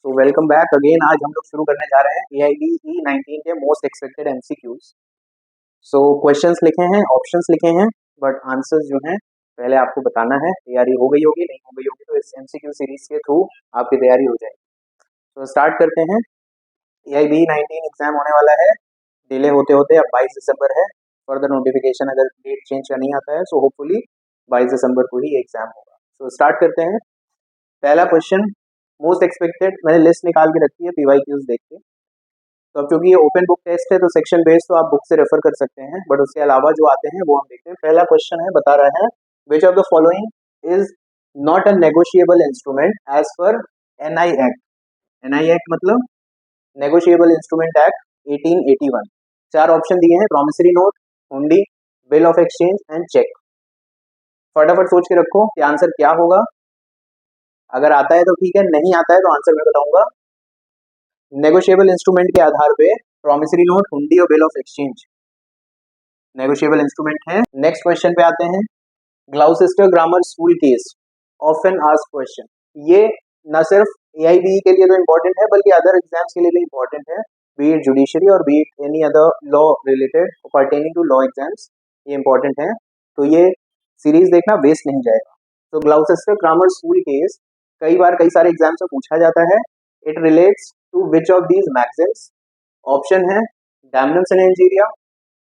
तो welcome back again. आज हम लोग शुरू करने जा रहे हैं AIBE 19 के मोस्ट एक्सपेक्टेड MCQs। सो क्वेश्चंस लिखे हैं, ऑप्शंस लिखे हैं, बट आंसर्स जो हैं पहले आपको बताना है। तैयारी हो गई होगी, नहीं हो गई होगी तो इस MCQ सीरीज के थ्रू आपकी तैयारी हो जाएगी। तो स्टार्ट करते हैं। AIBE 19 एग्जाम होने वाला है, डिले होते होते अब 22 दिसंबर है। फर्दर नोटिफिकेशन अगर डेट चेंज का नहीं आता है सो होपफुली 22 दिसंबर को ही एग्जाम होगा। तो स्टार्ट करते हैं। पहला क्वेश्चन मोस्ट एक्सपेक्टेड, मैंने लिस्ट निकाल के रखी है PYQs देख के। तो अब क्योंकि ये ओपन बुक टेस्ट है तो सेक्शन बेस्ड तो आप बुक से रेफर कर सकते हैं, बट उसके अलावा जो आते हैं वो हम देखते हैं। पहला क्वेश्चन है, बता रहा है which of the following is not a negotiable instrument as per NI act. NI act मतलब नेगोशिएबल इंस्ट्रूमेंट एक्ट 1881। चार ऑप्शन दिए हैं, promissory note, hundi, bill of exchange and cheque. फटाफट सोच के रखो कि आंसर क्या होगा। अगर आता है तो ठीक है, नहीं आता है तो आंसर मैं बताऊंगा। नेगोशिएबल इंस्ट्रूमेंट के आधार पे प्रॉमिसरी नोट, हुंडी और bill of exchange negotiable instrument है। नेक्स्ट क्वेश्चन पे आते हैं। Gloucester grammar school case often asked question. ये न सिर्फ AIBE के लिए तो इम्पोर्टेंट है बल्कि अदर एग्जाम्स के लिए भी इम्पोर्टेंट है, बी इट जुडिशरी और be it any other law related pertaining to law exams, ये इम्पोर्टेंट है। तो ये सीरीज देखना वेस्ट नहीं जाएगा। तो ग्लाउसेस्टर ग्रामर स्कूल केस कई बार कई सारे एग्जाम्स में पूछा जाता है। It relates to which of these maxims. Option है डैमनम सिने इंजीरिया,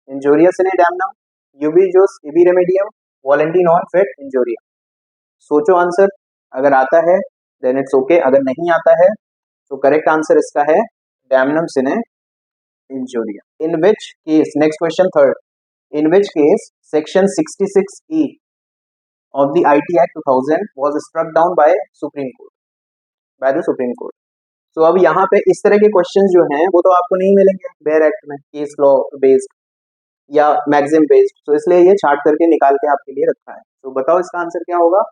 इंजोरिया सिने डैमनम, यूबी जोस इबी रेमेडियम, वॉलेंटी नॉन फिट इंजोरिया। सोचो आंसर, अगर आता है देन इट्स ओके, अगर नहीं आता है तो करेक्ट आंसर इसका है damnum sine injuria. In which case, next question third, in which case section 66E of the IT Act 2000 was struck down by Supreme Court, by the Supreme Court. तो अब यहाँ पे इस तरह के क्वेश्चंस जो हैं वो तो आपको नहीं मिलेंगे बेयर एक्ट में, केस लॉ बेस्ड या मैगजिम बेस्ड, तो इसलिए ये छाट करके निकाल के आपके लिए रखा है। तो बताओ इसका आंसर क्या होगा।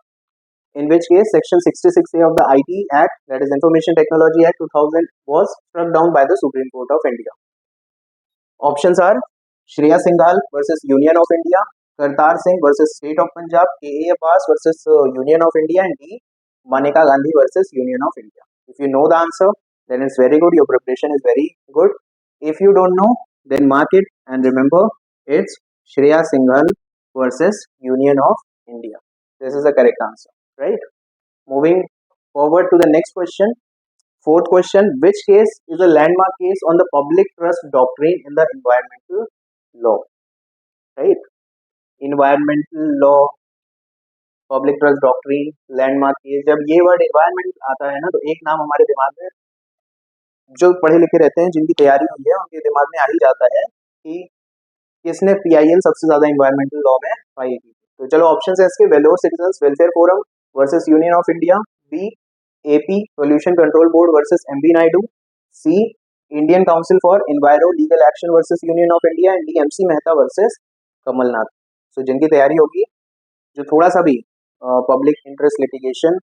In which case section 66A of the IT Act, that is information technology act 2000, was struck down by the Supreme Court of India. Options are Shreya Singhal versus union of India, Kartar Singh versus state of Punjab, KA Abbas versus union of India and D Maneka Gandhi versus union of India. If you know the answer then it's very good, your preparation is very good. If you don't know then mark it and remember it's Shreya Singhal versus Union of India. This is the correct answer, right? Moving forward to the next question. Fourth question, which case is a landmark case on the public trust doctrine in the environmental law, right? Environmental law, public trust doctrine, landmark case. जब ये word environment आता है ना तो एक नाम हमारे दिमाग में, जो पढ़े लिखे रहते हैं जिनकी तैयारी हुई है उनके दिमाग में आ ही जाता है कि किसने PIL सबसे ज्यादा एनवायरमेंटल लॉ में फाइल की। तो चलो ऑप्शन है इसके, Vellore citizens welfare forum versus union of India, B AP pollution control board versus MB Naidu, C Indian council for enviro legal action versus union of India and D MC Mehta versus Kamalnath. तो जिनकी तैयारी होगी, जो थोड़ा सा भी पब्लिक इंटरेस्ट लिटिगेशन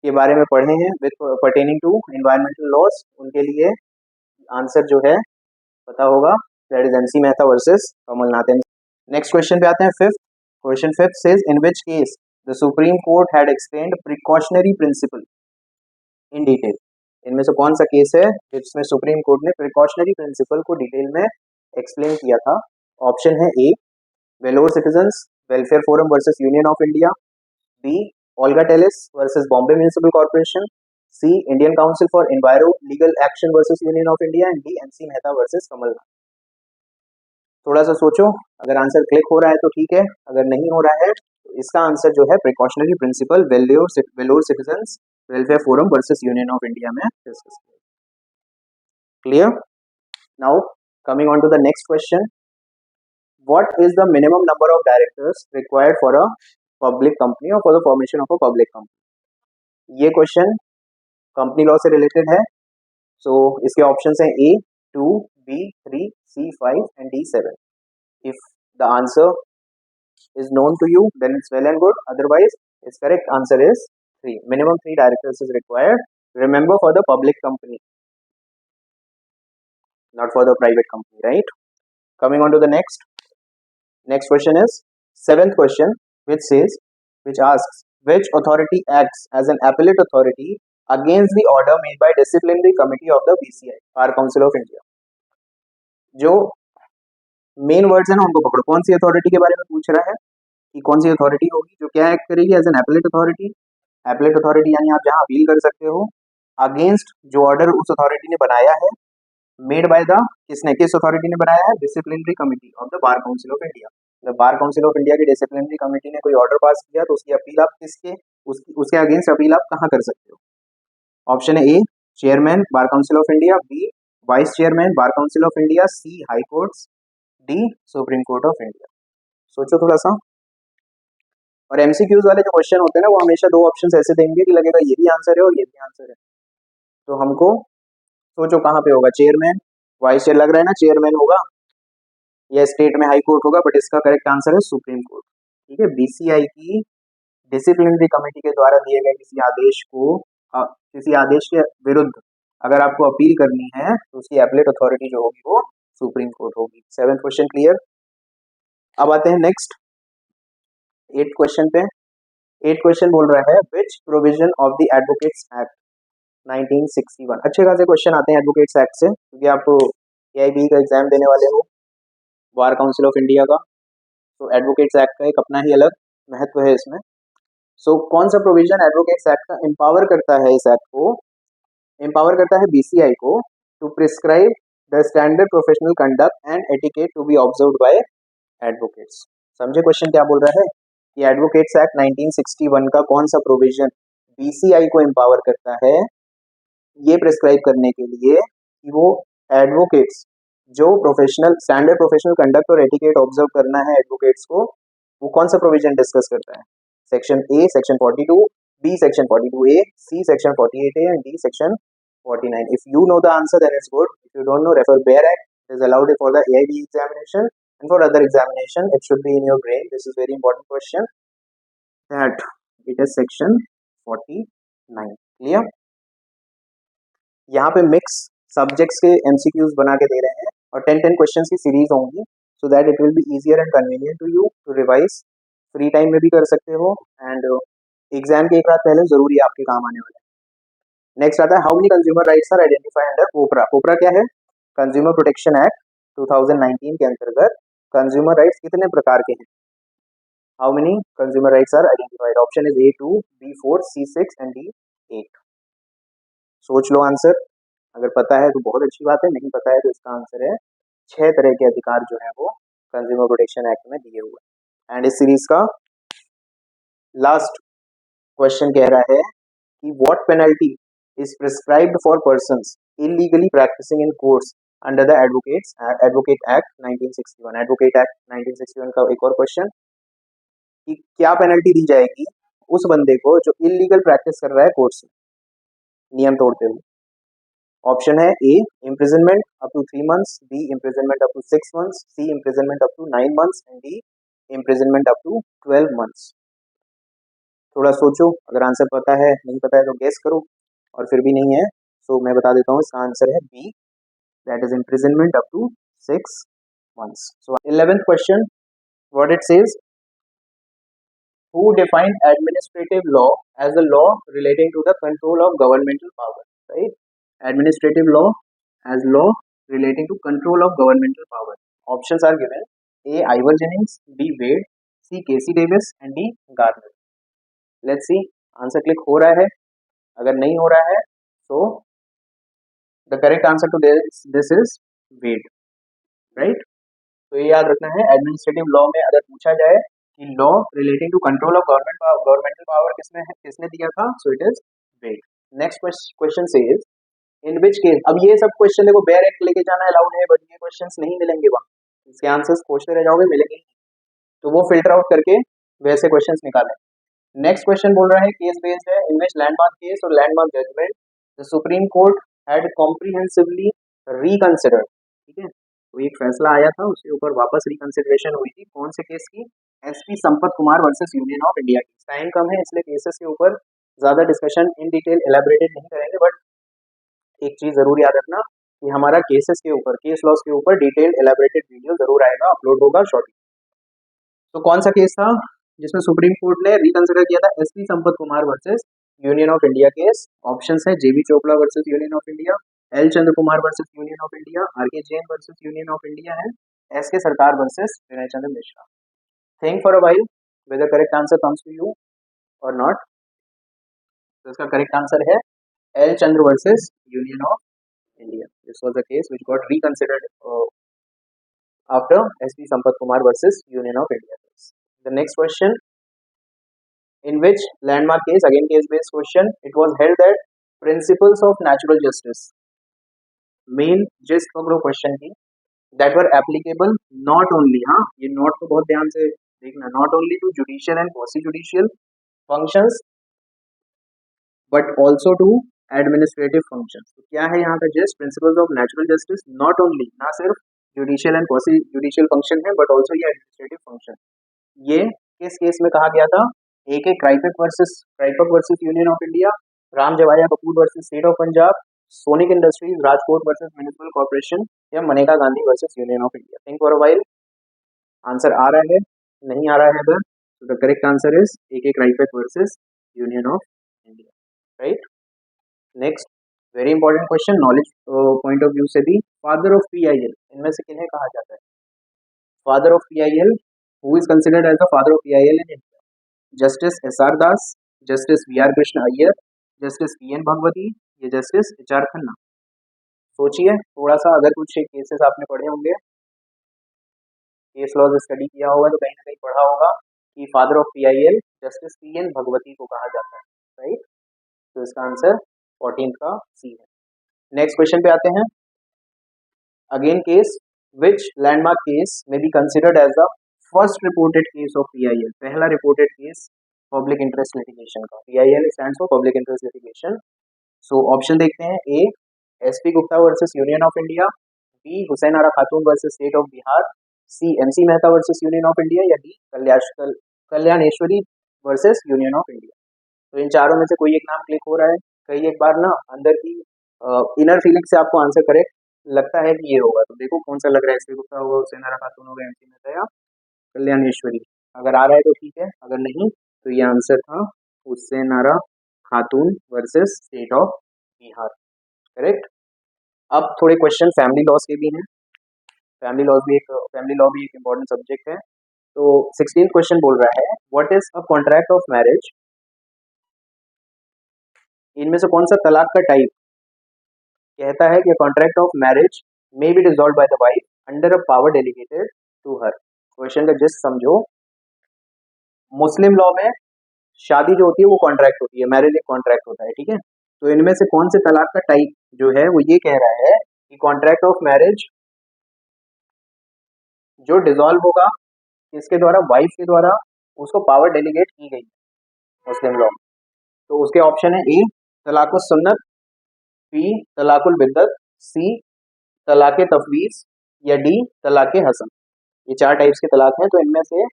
के बारे में पढ़े हैं with pertaining to environmental laws, उनके लिए आंसर जो है पता होगा, that is MC Mehta versus Kamal Nath. Next question पे आते हैं। Fifth question, fifth says in which case the supreme court had explained precautionary principle in detail. इनमें से कौन सा केस है जिसमें सुप्रीम कोर्ट ने प्रिकॉशनरी प्रिंसिपल को डिटेल में एक्सप्लेन किया था। ऑप्शन है A Vellore citizens welfare forum versus union of India, B Olga Tellis versus Bombay municipal corporation, C Indian council for enviro legal action versus union of India and D MC Mehta versus Kamalnath. थोड़ा सा सोचो, अगर answer click हो रहा है तो ठीक है, अगर नहीं हो रहा है तो इसका आंसर जो है precautionary principle Vellore citizens welfare forum versus union of India में डिस्कस किया। Clear? Now coming on to the next question, what is the minimum number of directors required for a public company or for the formation of a public company? ये question company law से related है। सो इसके options हैं A 2, B 3, C 5 and D 7. If the answer is known to you then it's well and good, otherwise its correct answer is 3. Minimum 3 directors is required, remember, for the public company, not for the private company, right? Coming on to the next question is seventh question, which asks which authority acts as an appellate authority against the order made by disciplinary committee of the BCI, bar council of India. जो main words है ना उनको पकड़ो। कौन सी authority के बारे में पूछ रहा है कि कौन सी अथॉरिटी होगी जो क्या एक्ट करेगी as an appellate authority. Appellate authority यानी आप जहां अपील कर सकते हो। अगेंस्ट जो ऑर्डर उस अथॉरिटी ने बनाया है। मेड बाय द किसने, किस अथॉरिटी ने बनाया है, disciplinary committee of the bar council of India. जब बार काउंसिल ऑफ इंडिया की डिसिप्लिनरी कमेटी ने कोई ऑर्डर पास किया तो उसकी अपील आप किसके, उसके अगेंस्ट अपील आप कहाँ कर सकते हो। ऑप्शन है A chairman bar council of India, B vice chairman bar council of India, C high courts, D supreme court of India. सोचो थोड़ा सा। और एमसीक्यूज वाले जो क्वेश्चन होते हैं ना वो हमेशा दो ऑप्शंस ऐसे देंगे कि लगेगा ये भी आंसर है और ये भी आंसर है। तो हमको सोचो कहाँ पे होगा, चेयरमैन वाइस चेयर लग रहा है ना, चेयरमैन होगा या स्टेट में हाई कोर्ट होगा, बट इसका करेक्ट आंसर है सुप्रीम कोर्ट। ठीक है, बीसीआई की डिसिप्लिनरी कमेटी के द्वारा दिए गए किसी आदेश को किसी आदेश के विरुद्ध अगर आपको अपील करनी है तो उसकी एपलेट अथॉरिटी जो होगी वो सुप्रीम कोर्ट होगी। 7th question clear. अब आते हैं नेक्स्ट 8th क्वेश्चन पे। 8th क्वेश्चन बोल रहा है which provision of the advocates act 1961। अच्छे खासे क्वेश्चन आते हैं एडवोकेट्स एक्ट से, क्योंकि आप एआईबी का एग्जाम देने वाले हो, बार काउंसिल ऑफ इंडिया का, तो एडवोकेट्स एक्ट का एक अपना ही अलग महत्व है इसमें। सो कौन सा प्रोविजन एडवोकेट्स एक्ट का एम्पावर करता है, इस एक्ट को एम्पावर करता है बीसीआई को to prescribe the standard professional conduct and etiquette to be observed by advocates. समझे क्वेश्चन क्या बोल रहा है कि एडवोकेट्स एक्ट 1961 का कौन सा प्रोविजन बीसीआई को एम्पावर करता है ये प्रिस्क्राइब करने के लिए कि वो एडवोकेट्स जो प्रोफेशनल स्टैंडर्ड प्रोफेशनल कंडक्ट और एटिकेट ऑब्जर्व करना है एडवोकेट्स को, वो कौन सा प्रोविजन डिस्कस करता है। Section A section 42, B section 42A, C section 48A and D section 49। If you know the answer then it's good, if you don't know refer bare act, it is allowed for the AIB examination and for other examination it should be in your brain. This is very important question that it is section 49. clear। यहाँ पे mix subjects के MCQs बना के दे रहे हैं और 10 questions की series होंगी, so that it will be easier and convenient to you to revise. Free time में भी कर सकते हो एंड एग्जाम के एक रात पहले जरूरी आपके काम आने वाले हैं। नेक्स्ट आता है how many consumer rights are identified under COPRA. COPRA क्या है, कंज्यूमर प्रोटेक्शन एक्ट 2019 के अंतर्गत कंज्यूमर राइट्स कितने प्रकार के हैं। How many consumer rights are identified. Option is A2, B4, C6 and D8। सोच लो आंसर, अगर पता है तो बहुत अच्छी बात है, नहीं पता है तो इसका आंसर है 6 तरह के अधिकार जो है वो कंज्यूमर प्रोटेक्शन एक्ट में दिए हुए हैं। एंड इस सीरीज का लास्ट क्वेश्चन कह रहा है कि what penalty is prescribed for persons illegally practising in courts under the advocate act 1961। Advocate act 1961 का एक और क्वेश्चन कि क्या पेनल्टी दी जाएगी उस बंदे को जो इलीगल प्रैक्टिस कर रहा है कोर्ट्स में नियम तोड़ते हुए। ऑप्शन है A imprisonment up to 3 months, B imprisonment up to 6 months, C imprisonment up to 9 months and D imprisonment up to 12 months। थोड़ा सोचो, अगर आंसर पता है नहीं पता है तो गेस करो, और फिर भी नहीं है तो मैं बता देता हूँ इसका आंसर है B, that is imprisonment up to 6 months। So 11th question what it says, who defined administrative law as a law relating to the control of governmental power, right? Administrative law as law relating to control of governmental power. Options are given: A. Ivor Jennings, B. Wade, C. Casey Davis and D. Garner. Let's see, answer click हो रहा है, अगर नहीं हो रहा है तो the correct answer to this is Wade, right? तो ये याद रखना है, एडमिनिस्ट्रेटिव लॉ में अगर पूछा जाए कि law relating to control of governmental power किसने दिया था, so it is Wade. Next question से इन विच केस, अब ये सब क्वेश्चन देखो बेयर एक्ट लेके जाना अलाउड है, बट ये क्वेश्चंस नहीं मिलेंगे वहाँ, इसके आंसर्स खोजते रह जाओगे मिलेंगे, तो वो फिल्टर आउट करके वैसे क्वेश्चंस निकालें। नेक्स्ट क्वेश्चन बोल रहा है केस बेस्ड है, इन विच लैंडमार्क केस और landmark judgment the supreme court had comprehensively reconsidered. ठीक है, तो एक फैसला आया था उसके ऊपर वापस रिकंसिडरेशन हुई थी, कौन से केस की, SP Sampath Kumar versus union of India की। टाइम कम है इसलिए केसेस के ऊपर ज्यादा डिस्कशन इन डिटेल एलैबोरेटेड नहीं करेंगे, बट एक चीज जरूर याद रखना कि हमारा केसेस के ऊपर, केस लॉस के ऊपर डिटेल्ड एलैबोरेटेड वीडियो जरूर आएगा, अपलोड होगा शॉर्टली। तो कौन सा केस था जिसमें सुप्रीम कोर्ट ने रिकंसिडर किया था, SP Sampath Kumar versus union of India case. Options है JB Chopra versus union of India, L Chandra Kumar versus union of India, R K Jain versus union of India है, S K Sarkar versus Vinay Chandra Mishra. Think for a while whether correct answer comes to you or not. तो इसका correct answer है L Chandra versus union of India. This was the case which got reconsidered after SP Sampath Kumar versus Union of India case. The next question, in which landmark case, again case based question, it was held that principles of natural justice, main gist पकड़ो question की, that were applicable not only, हाँ ये note को बहुत ध्यान से देखना, not only to judicial and quasi judicial functions but also to administrative function. तो क्या है यहाँ का just principles of natural justice, not only, ना सिर्फ judicial and quasi judicial function है बट ऑल्सो ये एडमिनिस्ट्रेटिव फंक्शन. ये किस केस में कहा गया था? AK Kraipak versus union of India, Ram Jawaya Kapur versus state of Punjab, Sonic industries Rajkot versus municipal corporation, या Maneka Gandhi versus union of India. Think for a while. Answer आ रहा है, नहीं आ रहा है अगर, तो the correct answer is AK Kraipak versus union of India. Right. Next very important question, knowledge point of view से भी, फादर ऑफ PIL इनमें से किन्हें कहा जाता है? Father of PIL, who is considered as the father of PIL in India? Justice SR Das, justice VR Krishna Iyer, justice PN Bhagwati, या justice HR Khanna? सोचिए थोड़ा सा, अगर कुछ केसेस आपने पढ़े होंगे, केस लॉज स्टडी किया होगा तो कहीं ना कहीं पढ़ा होगा कि father of PIL justice PN Bhagwati को कहा जाता है. राइट. तो इसका आंसर 14 का C है. नेक्स्ट क्वेश्चन पे आते हैं. Again case, which landmark case में be considered as the first reported case of PIL, पहला reported case public interest litigation का. PIL stands for public interest litigation. So option देखते हैं. A SP Gupta versus union of India, B Hussain Ara Khatoon versus state of Bihar, C MC Mehta versus union of India, या D Kalyaneshwari versus union of India. तो इन चारों में से कोई एक नाम क्लिक हो रहा है. कई एक बार ना अंदर की इनर फीलिंग से आपको आंसर करेक्ट लगता है कि ये होगा, तो देखो कौन सा लग रहा है. SP गुप्ता होगा, हुसैन आरा खातून होगा, MC मेहता या कल्याणेश्वरी. अगर आ रहा है तो ठीक है, अगर नहीं तो ये आंसर था Hussain Ara Khatoon versus state of Bihar. Correct. अब थोड़े क्वेश्चन फैमिली लॉस के भी हैं. फैमिली लॉ भी एक इम्पोर्टेंट सब्जेक्ट है. तो 16th क्वेश्चन बोल रहा है, what is a contract of marriage? इनमें से कौन सा तलाक का टाइप कहता है कि contract of marriage may be dissolve by the wife under a power delegated to her? Question का जस्ट समझो. मुस्लिम लॉ में शादी जो होती है वो कॉन्ट्रैक्ट होती है, मैरिज एक कॉन्ट्रैक्ट होता है. ठीक है. तो इनमें से कौन से तलाक का टाइप जो है वो ये कह रहा है कि कॉन्ट्रैक्ट ऑफ मैरिज जो डिसॉल्व होगा किसके द्वारा? वाइफ के द्वारा, उसको पावर डेलीगेट की गई मुस्लिम लॉ में. तो उसके ऑप्शन है A तलाकुल सुन्नत, B तलाकुल बिद्दत, C तलाके तफवीज, या D तलाके हसन. ये चार टाइप्स के तलाक हैं. तो इनमें से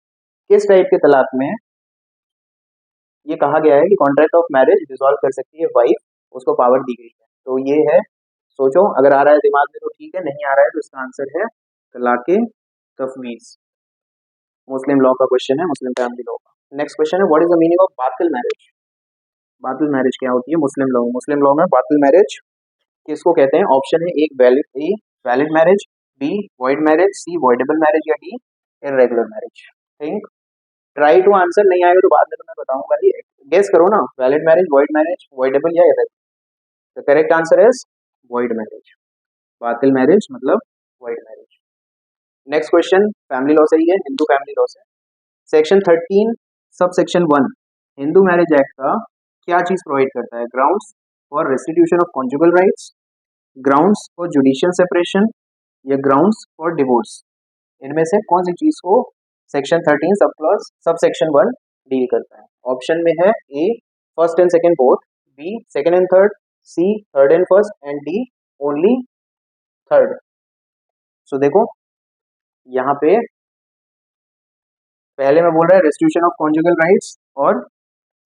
किस टाइप के तलाक में ये कहा गया है कि कॉन्ट्रैक्ट ऑफ मैरिज डिसॉल्व कर सकती है वाइफ, उसको पावर दी गई है? तो ये है, सोचो, अगर आ रहा है दिमाग में तो ठीक है, नहीं आ रहा है तो इसका आंसर है तलाके तफवीज. मुस्लिम लॉ का क्वेश्चन है, मुस्लिम फैमिली लॉ का. नेक्स्ट क्वेश्चन है, what is the meaning of बातिल मैरिज? बातिल मैरिज क्या होती है मुस्लिम लॉ में? मुस्लिम लॉ में बातिल मैरिज किसको कहते हैं? ऑप्शन है एक valid marriage, B void marriage, C voidable marriage, या D irregular marriage. Think, try to answer. नहीं आएगा तो बाद में तो मैं बताऊंगा. ये गेस करो ना, valid marriage, void marriage, voidable या irregular. The correct answer is void marriage. बातिल मैरिज मतलब void marriage. Next question family law से ही है, हिंदू फैमिली लॉ से. Section 13 sub section 1 Hindu marriage act का क्या चीज प्रोवाइड करता है? Grounds for restitution of conjugal rights, grounds for judicial separation, या ग्राउंड्स फॉर डिवोर्स. इनमें से कौन सी चीज को section 13 sub clause sub section 1 deal करता है? ऑप्शन में है A first and second both, B second and third, C third and first, and D only third. So देखो यहाँ पे पहले में बोल रहा है रेस्टिट्यूशन ऑफ कॉन्जुगल राइट्स और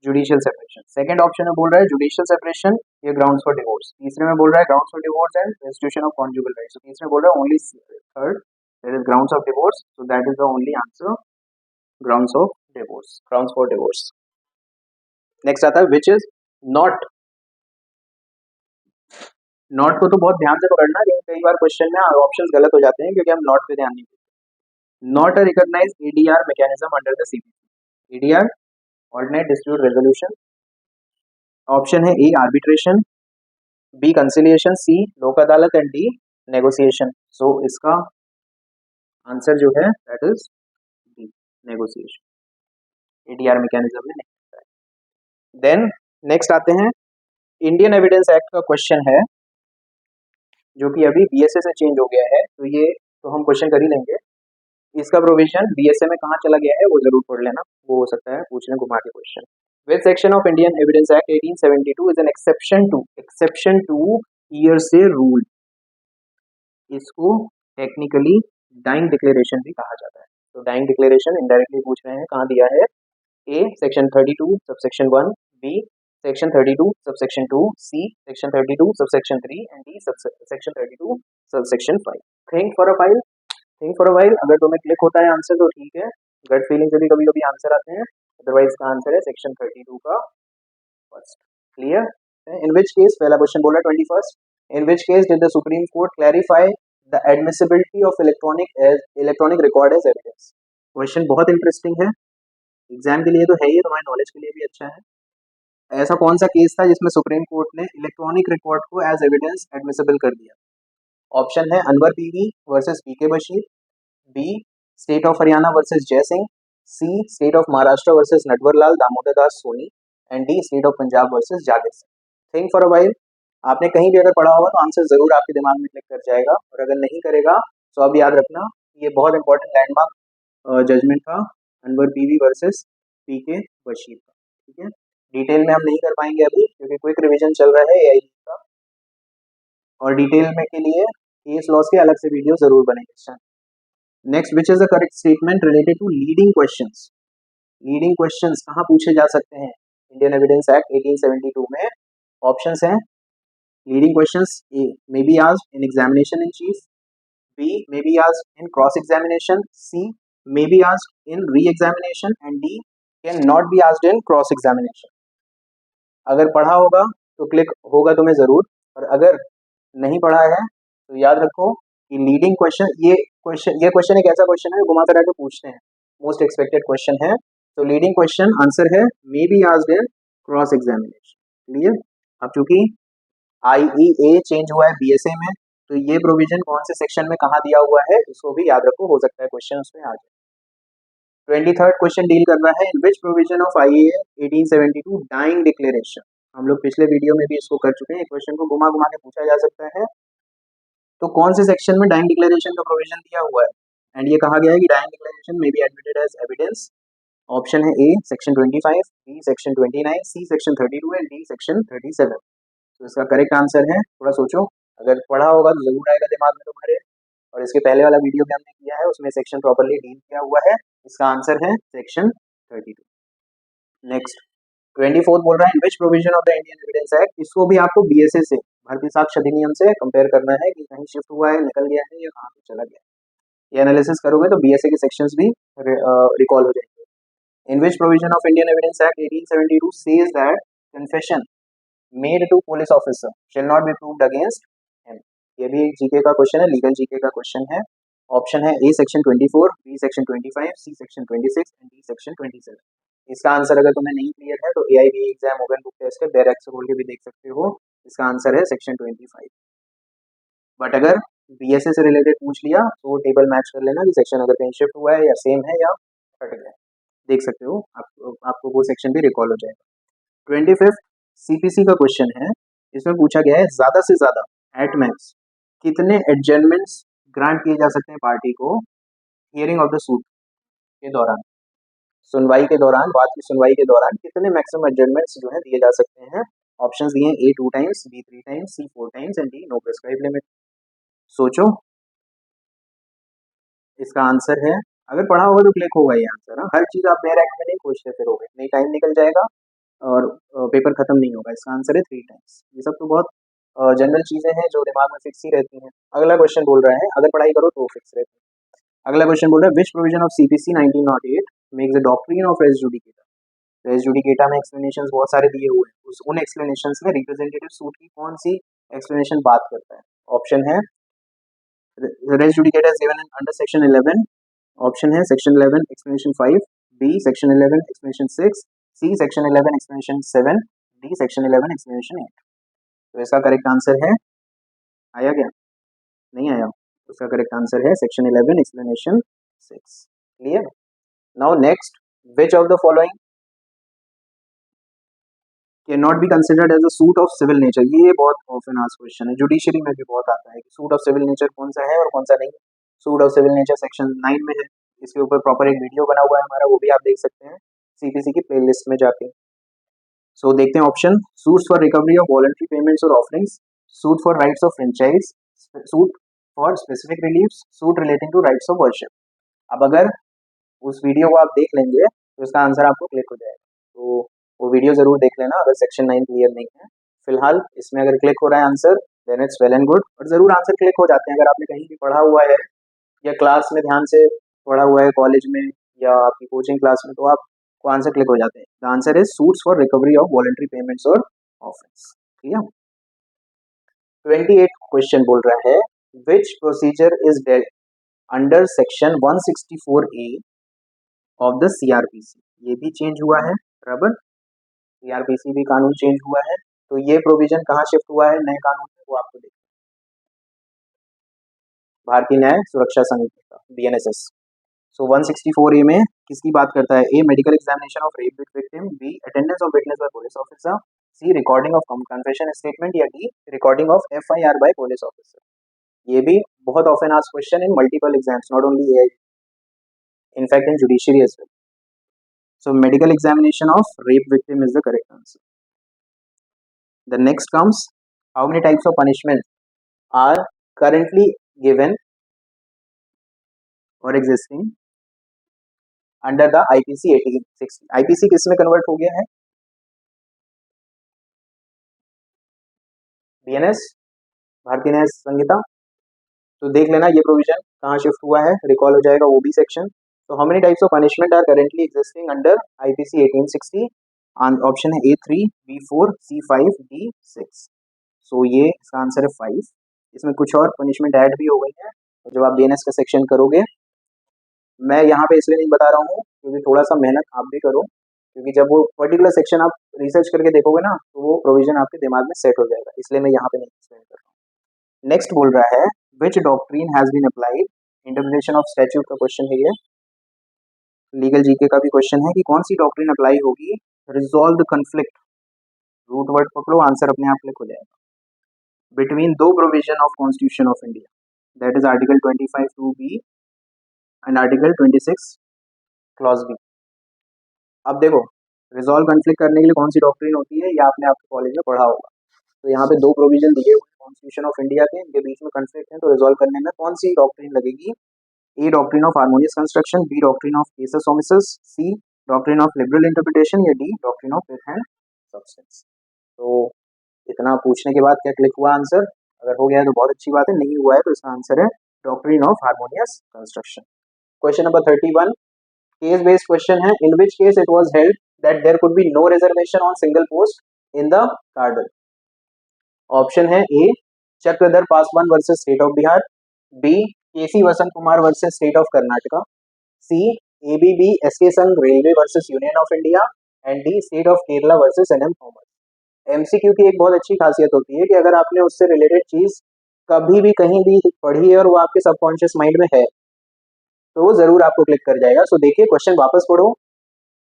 जुडिशियल सेपरेशन. सेकंड ऑप्शन में बोल रहा है जुडिशियल सेपरेशन या ग्राउंड्स फॉर डिवोर्स. तीसरे में बोल रहा है grounds for divorce and restitution of conjugal rights. तो तीसरे में बोल रहा है only third, that is grounds of divorce. So that is the only answer, grounds of divorce, grounds for divorce. Next आता है, विच इज नॉट, नॉट को तो बहुत ध्यान से पकड़ना, लेकिन कई बार क्वेश्चन में ऑप्शंस गलत हो जाते हैं क्योंकि हम नॉट पे ध्यान नहीं देते। Not a recognise ADR mechanism under the CPC. ADR alternate dispute resolution. Option है A arbitration, B conciliation, C Lok Adalat and D negotiation. सो इसका आंसर जो है that is D negotiation. ADR mechanism में नहीं होता है। देन नेक्स्ट आते हैं, इंडियन एविडेंस एक्ट का क्वेश्चन है जो कि अभी बीएसए से चेंज हो गया है, तो ये तो हम क्वेश्चन कर ही लेंगे। इसका प्रोविजन बीएसए में कहाँ चला गया है वो जरूर पढ़ लेना, वो हो सकता है पूछ लें घुमा के question. Which section of Indian evidence act 1872 is an exception to hearsay rule. इसको टेक्निकली डाइंग डिक्लेरेशन भी कहा जाता है। तो डाइंग डिक्लेरेशन इनडायरेक्टली पूछ रहे हैं, कहाँ दिया है? A section 32 subsection 1, B section 32 subsection 2, C section 32 subsection 3 and D section 32 subsection 5। Think for a while, अगर तुम्हें क्लिक होता है आंसर तो ठीक है, गट फीलिंग से भी कभी कभी आंसर आते हैं, अदरवाइज का आंसर है सेक्शन 32 का first. Clear? In which case, पहला क्वेश्चन बोला 21st, in which case did the supreme court clarify the admissibility of electronic record as evidence. Question बहुत इंटरेस्टिंग है, एग्जाम के लिए तो है ही, तुम्हारे नॉलेज के लिए भी अच्छा है। ऐसा कौन सा केस था जिसमें सुप्रीम कोर्ट ने इलेक्ट्रॉनिक रिकॉर्ड को एज एविडेंस एडमिसिबल कर दिया? ऑप्शन है Anwar PV versus PK Basheer, B state of Haryana versus Jai Singh, C state of Maharashtra versus Natwarlal Damodar Das Soni and D state of Punjab versus Jagir Singh. Think for a while, आपने कहीं भी अगर पढ़ा होगा तो आंसर जरूर आपके दिमाग में क्लिक कर जाएगा, और अगर नहीं करेगा तो अब याद रखना ये बहुत इंपॉर्टेंट लैंडमार्क जजमेंट था, Anwar PV versus PK Bashir का। ठीक है, डिटेल में हम नहीं कर पाएंगे अभी क्योंकि क्विक रिवीजन चल रहा है एआई का, और डिटेल में के लिए केस लॉस के अलग से वीडियो जरूर बनेंगे। Next, which is the correct statement related to leading questions. Leading questions कहाँ पूछे जा सकते हैं इंडियन एविडेंस एक्ट 1872 में? ऑप्शंस हैं, leading questions A may be asked in examination in chief, B may be asked in cross examination, C may be asked in reexamination and D can not be asked in cross examination. अगर पढ़ा होगा तो click होगा तुम्हें जरूर, और अगर नहीं पढ़ा है तो याद रखो कि लीडिंग क्वेश्चन, ये क्वेश्चन एक ऐसा क्वेश्चन है जो घुमा फिरा के पूछते हैं, मोस्ट एक्सपेक्टेड क्वेश्चन है। तो लीडिंग क्वेश्चन आंसर है मे be asked in cross examination. Clear? अब चूंकि आईईए चेंज हुआ है बीएसए में, तो ये प्रोविजन कौन से सेक्शन में कहाँ दिया हुआ है इसको भी याद रखो, हो सकता है क्वेश्चन उसमें आ जाए। 23rd क्वेश्चन डील कर रहा है in which provision of IEA 1872 dying declaration. हम लोग पिछले वीडियो में भी इसको कर चुके हैं, क्वेश्चन को घुमा घुमा के पूछा जा सकता है। तो कौन से सेक्शन में डाइंग डिक्लेरेशन का प्रोविजन दिया हुआ है? एंड ये कहा गया है कि डाइंग डिक्लेरेशन में B admitted as evidence. Option है A section 25, B section 29, C section 32 and D section 37। तो इसका करेक्ट आंसर है, थोड़ा सोचो, अगर पढ़ा होगा तो जरूर आएगा दिमाग में तुम्हारे, और इसके पहले वाला वीडियो भी हमने किया है उसमें सेक्शन प्रॉपर्ली डील किया हुआ है। इसका आंसर है सेक्शन 32। नेक्स्ट 24th बोल रहा है in which provision of the Indian evidence act. इसको भी आपको बीएसए से, भर्ती साक्ष्य अधिनियम से कंपेयर करना है कि कहीं शिफ्ट हुआ है, निकल गया है या कहाँ पे चला गया। ये एनालिसिस करोगे तो बीएसए के सेक्शंस भी रिकॉल हो जाएंगे। In which provision of Indian evidence act 1872 says that confession made to police officer shall not be proved against him. ये भी एक जीके का क्वेश्चन है, लीगल जीके का क्वेश्चन है। ऑप्शन है A section 24, B section 25, C section 26 and D section 27। इसका answer अगर तुम्हें नहीं क्लियर है तो AIB exam open book test के बैरक से बोल के भी देख सकते हो, इसका आंसर है सेक्शन 25। बट अगर बीएसए से रिलेटेड पूछ लिया तो टेबल मैच कर लेना कि सेक्शन अगर कहीं शिफ्ट हुआ है या सेम है या हट गया, देख सकते हो, आपको वो सेक्शन भी रिकॉल हो जाएगा। 25th सीपीसी का क्वेश्चन है, इसमें पूछा गया है ज्यादा से ज्यादा एट मैक्स कितने एडजर्नमेंट्स ग्रांट किए जा सकते हैं पार्टी को हियरिंग ऑफ द सूट के दौरान, सुनवाई के दौरान, बात की सुनवाई के दौरान कितने मैक्सिमम एडजर्नमेंट्स जो है दिए जा सकते हैं। ऑप्शंस दिए A 2 times, B 3 times, C 4 times and D no prescribe limit. सोचो, इसका आंसर है, अगर पढ़ा होगा तो क्लिक होगा ये आंसर। हर चीज आप बेर एक्ट में नहीं खोजते फिरोगे, नहीं टाइम निकल जाएगा और पेपर खत्म नहीं होगा। इसका आंसर है 3 टाइम्स। ये सब तो बहुत जनरल चीजें हैं जो दिमाग में फिक्स ही रहती हैं। अगला क्वेश्चन बोल रहा है, अगर पढ़ाई करो तो फिक्स रहती है। अगला क्वेश्चन बोल रहा है which provision of CPC 1908 makes the doctrine of रेस जुडिकेटा। रेस जुडिकेटा में एक्सप्लेनेशंस बहुत सारे दिए हुए हैं, उन एक्सप्लेनेशंस में रिप्रेजेंटेटिव सूट की कौन सी एक्सप्लेनेशन बात करता है? ऑप्शन है res judicata is given under section 11, option है section 11 explanation 5, B section 11 explanation 6, C section 11 explanation 7, D section 11 explanation 8। तो इसका करेक्ट आंसर है, आया क्या? नहीं आया। उसका करेक्ट आंसर है section 11 explanation 6। Clear? Now next, which of the following can not be considered as a suit of civil nature? ये बहुत ऑफन आस्क्ड क्वेश्चन है, जुडिशरी में भी बहुत आता है कि सूट ऑफ सिविल नेचर कौन सा है और कौन सा नहीं। Suit of civil nature section 9 में है, इसके ऊपर प्रॉपर एक वीडियो बना हुआ है हमारा, वो भी आप देख सकते हैं सीपीसी की प्लेलिस्ट में जाके। सो देखते हैं option, suits for recovery of voluntary payments और offerings, suit for rights of franchise, suit for specific reliefs, suit relating to rights of worship. अब अगर उस वीडियो को आप देख लेंगे तो इसका आंसर आपको क्लिक हो जाएगा, तो वो वीडियो जरूर देख लेना अगर सेक्शन 9 क्लियर नहीं है। फिलहाल इसमें अगर क्लिक हो रहा है answer then it's well and good, और जरूर आंसर क्लिक हो जाते हैं अगर आपने कहीं भी पढ़ा हुआ है या क्लास में ध्यान से पढ़ा हुआ है कॉलेज में या आपकी कोचिंग क्लास में, तो आपको आंसर क्लिक हो जाते हैं। The answer is suits for recovery of voluntary payments और ऑफरिंग्स। ठीक है। 28 क्वेश्चन बोल रहा है which procedure is dealt under section 164A of the CrPC. ये भी चेंज हुआ है बराबर, सीआरपीसी भी कानून चेंज हुआ है, तो ये प्रोविजन कहाँ शिफ्ट हुआ है नए कानून में, वो आपको देखना, भारतीय न्याय सुरक्षा समिति का, बीएनएसएस। सो 164A में किसकी बात करता है? A medical examination of rape victim, B attendance of witness by police officer, C recording of confession statement, या D recording of FIR by police officer. ये भी बहुत often asked question in multiple exams, not only AI, in fact in judiciary as well. So medical examination of rape victim is the correct answer. The next comes, how many types of punishment are currently given or existing under the IPC 1860? IPC किस में convert हो गया है? BNS, भारतीय न्याय संहिता। तो देख लेना ये प्रोविजन कहाँ शिफ्ट हुआ है, रिकॉल हो जाएगा वो भी सेक्शन। तो how many types of punishment are currently existing under IPC 1860? Option है A3, B4, C5, D6। सो ये इसका आंसर है 5। इसमें कुछ और पनिशमेंट ऐड भी हो गई है, तो जब आप BNS का सेक्शन करोगे, मैं यहाँ पे इसलिए नहीं बता रहा हूँ क्योंकि थोड़ा सा मेहनत आप भी करो, क्योंकि जब वो पर्टिकुलर सेक्शन आप रिसर्च करके देखोगे ना तो वो प्रोविजन आपके दिमाग में सेट हो जाएगा, इसलिए मैं यहाँ पे नहीं एक्सप्लेन कर रहा हूँ। नेक्स्ट बोल रहा है which doctrine has been applied, interpretation of statute का क्वेश्चन है ये, लीगल जीके का भी क्वेश्चन है कि कौन सी डॉक्ट्रीन अप्लाई होगी, resolve the conflict, root word पकड़ो आंसर अपने आप क्लिक हो जाएगा, बिटवीन दो provision of constitution of India, that is article 25 2B and article 26 clause B। अब देखो रिजॉल्व कन्फ्लिक्ट करने के लिए कौन सी डॉक्ट्रीन होती है, या आपने आपके कॉलेज में पढ़ा होगा, तो यहाँ पे दो प्रोविजन दिए हुए कॉन्स्टिट्यूशन ऑफ इंडिया के, इनके बीच में कन्फ्लिक्ट है, तो रिजॉल्व करने में कौन सी डॉक्ट्रीन लगेगी? A doctrine of harmonious construction, B doctrine of casus omissus, C doctrine of liberal interpretation, या D doctrine of pith and substance. तो इतना पूछने के बाद क्या क्लिक हुआ आंसर? अगर हो गया है तो बहुत अच्छी बात है, नहीं हुआ है तो इसका आंसर है doctrine of harmonious construction. Question number 31 case based question है, in which case it was held that there could be no reservation on single post in the cadre. Option है A Chakradhar Paswan versus state of Bihar, B KC Vasant Kumar versus state of Karnataka, C ABB SK Sangh railway versus union of India, and D state of Kerala versus NM Thomas. MCQ की एक बहुत अच्छी खासियत होती है कि अगर आपने उससे रिलेटेड चीज कभी भी कहीं भी पढ़ी है और वो आपके सबकॉन्शियस माइंड में है तो वो जरूर आपको क्लिक कर जाएगा। सो देखिए क्वेश्चन वापस पढ़ो,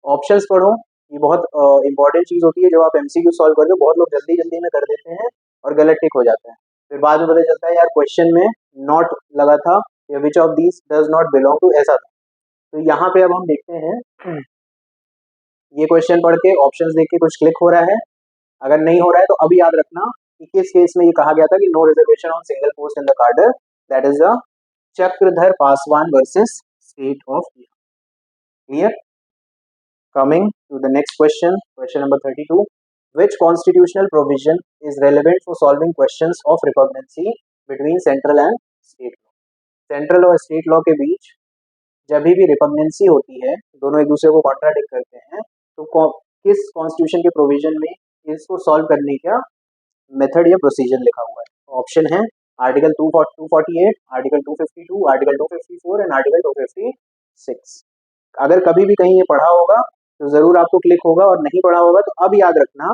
ऑप्शंस पढ़ो, ये बहुत इंपॉर्टेंट चीज होती है। जब आप MCQ सॉल्व करते हो बहुत लोग जल्दी जल्दी में कर देते हैं और गलत टिक हो जाता है, फिर बाद में पता चलता है यार क्वेश्चन में नॉट लगा था या which of these does not belong to, ऐसा था। तो यहाँ पे अब हम देखते हैं ये क्वेश्चन पढ़ के ऑप्शंस देख के कुछ क्लिक हो रहा है, अगर नहीं हो रहा है तो अभी याद रखना कि किस केस में ये कहा गया था कि no reservation on single post in the cadre, that is the Chakradhar Paswan versus state of Bihar. Clear? Coming to the next question, question number 32 which constitutional provision is relevant for solving questions of repugnancy between central and state law? Central और state law के बीच जब भी रिपग्नेंसी होती है, दोनों एक दूसरे को कॉन्ट्राडिक्ट करते हैं, तो किस कॉन्स्टिट्यूशन के प्रोविजन में इसको सॉल्व करने का मेथड या प्रोसीजर लिखा हुआ है। ऑप्शन है article 248, article 252, article 254 and article 256। अगर कभी भी कहीं ये पढ़ा होगा तो जरूर आपको क्लिक होगा, और नहीं पढ़ा होगा तो अब याद रखना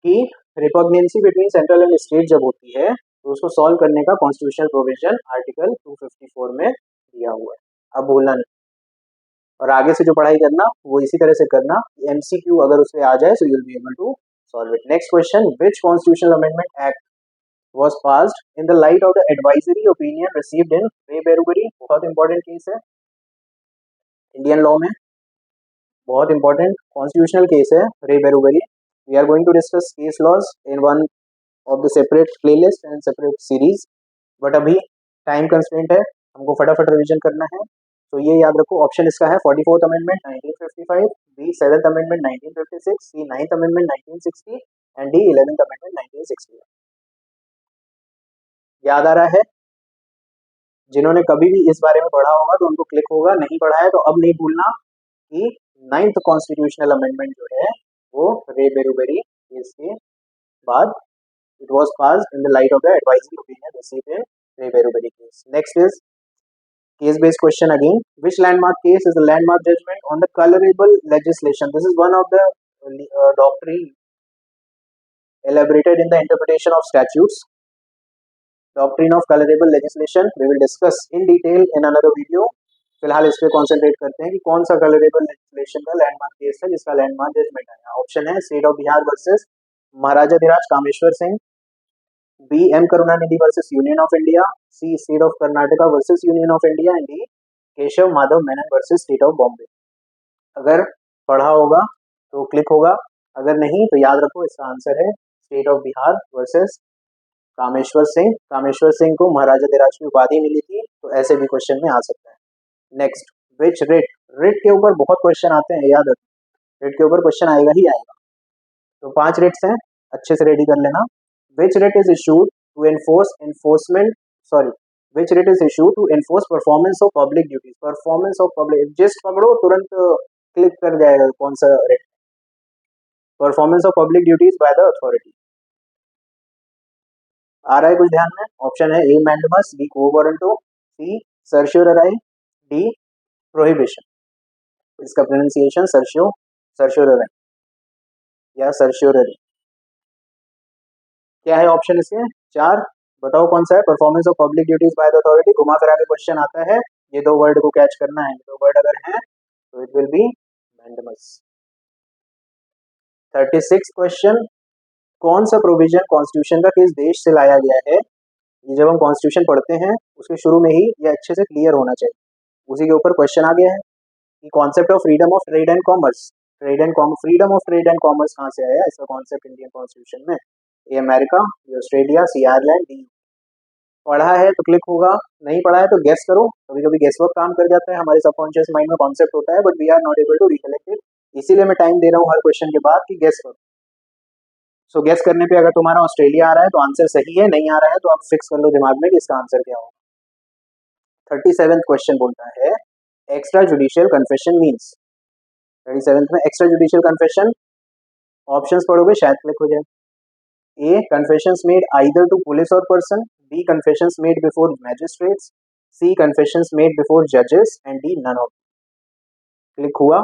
कि रिपग्नेंसी बिटवीन सेंट्रल एंड स्टेट जब होती है तो उसको सॉल्व करने का कॉन्स्टिट्यूशनल प्रोविजन आर्टिकल 254 में दिया हुआ है। अब बोलना नहीं, और आगे से जो पढ़ाई करना वो इसी तरह से करना, एमसीक्यू अगर उसमें आ जाए so you will be able to solve it. Next question, which constitutional amendment act was passed in the light of the advisory opinion received in Ray Berugari? बहुत इंपॉर्टेंट केस है इंडियन लॉ में, बहुत important constitutional case है re Berubari. We are going to discuss case laws in one of the separate playlist and separate series, but अभी time constraint है, हमको फटाफट revision करना है। तो ये याद रखो, ऑप्शन इसका है 44th amendment 1955, B 7th amendment 1956, C 9th amendment 1960 and D 11th amendment 1960। याद आ रहा है? जिन्होंने कभी भी इस बारे में पढ़ा होगा तो उनको क्लिक होगा, नहीं पढ़ा है तो अब नहीं भूलना कि 9th कॉन्स्टिट्यूशनल अमेंडमेंट जो है वो रे बेरुगरी केस के बाद it was passed in the light of the advisory opinion received in re Berubari case. Next is case based question again, which landmark case is the landmark judgment on the colourable legislation? This is one of the doctrine elaborated in the interpretation of statutes. Doctrine of colorable legislation we will discuss in detail in another video. फिलहाल इस पे concentrate करते हैं कि कौन सा colourable legislation का landmark case है जिसका लैंडमार्क जजमेंट आया। ऑप्शन है state of Bihar versus Maharaja Dhiraj Kameshwar Singh, B M Karunanidhi versus union of India, C state of Karnataka versus union of India and D Keshav Madhav Menon versus state of Bombay. अगर पढ़ा होगा तो क्लिक होगा, अगर नहीं तो याद रखो इसका आंसर है state of Bihar versus Kameshwar Singh. Kameshwar Singh को महाराजा धीराज की उपाधि मिली थी, तो ऐसे भी क्वेश्चन में आ सकता है। नेक्स्ट, विच रिट? रिट के ऊपर बहुत क्वेश्चन आते हैं, याद रखो रिट के ऊपर क्वेश्चन आएगा ही आएगा। तो 5 रिट्स हैं, अच्छे से रेडी कर लेना। Which writ is issued to which writ is issued to enforce performance of public duties? Performance of public, gist पकड़ो तुरंत क्लिक कर जाएगा कौन सा writ. Performance of public duties by the authority. आ रहा है कुछ ध्यान में? ऑप्शन है A mandamus, B quo warranto, C certiorari, D prohibition. इसका प्रोनाउंसिएशन सर्शियोरराई या सर्शियोररी। क्या है ऑप्शन इसके? 4, बताओ कौन सा है? Performance of public duties by the authority, घुमा फिरा के क्वेश्चन आता है, ये 2 वर्ड को कैच करना है, 2 वर्ड अगर है तो it will B mandamus. 36 question, कौन सा प्रोविजन कॉन्स्टिट्यूशन का किस देश से लाया गया है? ये जब हम कॉन्स्टिट्यूशन पढ़ते हैं उसके शुरू में ही ये अच्छे से क्लियर होना चाहिए। उसी के ऊपर क्वेश्चन आ गया है कि concept of freedom of trade and commerce, freedom of trade and commerce कहाँ से आया? इसका कॉन्सेप्ट इंडियन कॉन्स्टिट्यूशन में, A America, B Australia, C Ireland, D. पढ़ा है तो क्लिक होगा, नहीं पढ़ा है तो गेस करो। कभी कभी गेस वर्क काम कर जाता है, हमारे सबकॉन्शियस माइंड में कॉन्सेप्ट होता है but we are not able to recollect it, इसीलिए मैं टाइम दे रहा हूँ हर क्वेश्चन के बाद कि गेस करो। सो गेस करने पे अगर तुम्हारा ऑस्ट्रेलिया आ रहा है तो आंसर सही है, नहीं आ रहा है तो आप फिक्स कर लो दिमाग में कि इसका आंसर क्या होगा। 37th क्वेश्चन बोलता है extra judicial confession means. 37th में एक्स्ट्रा जुडिशियल कन्फेशन, ऑप्शंस पढ़ोगे शायद क्लिक हो जाए। A confessions made either to police और person, B confessions made before magistrates, C confessions made before जजेस and D none of. Click हुआ?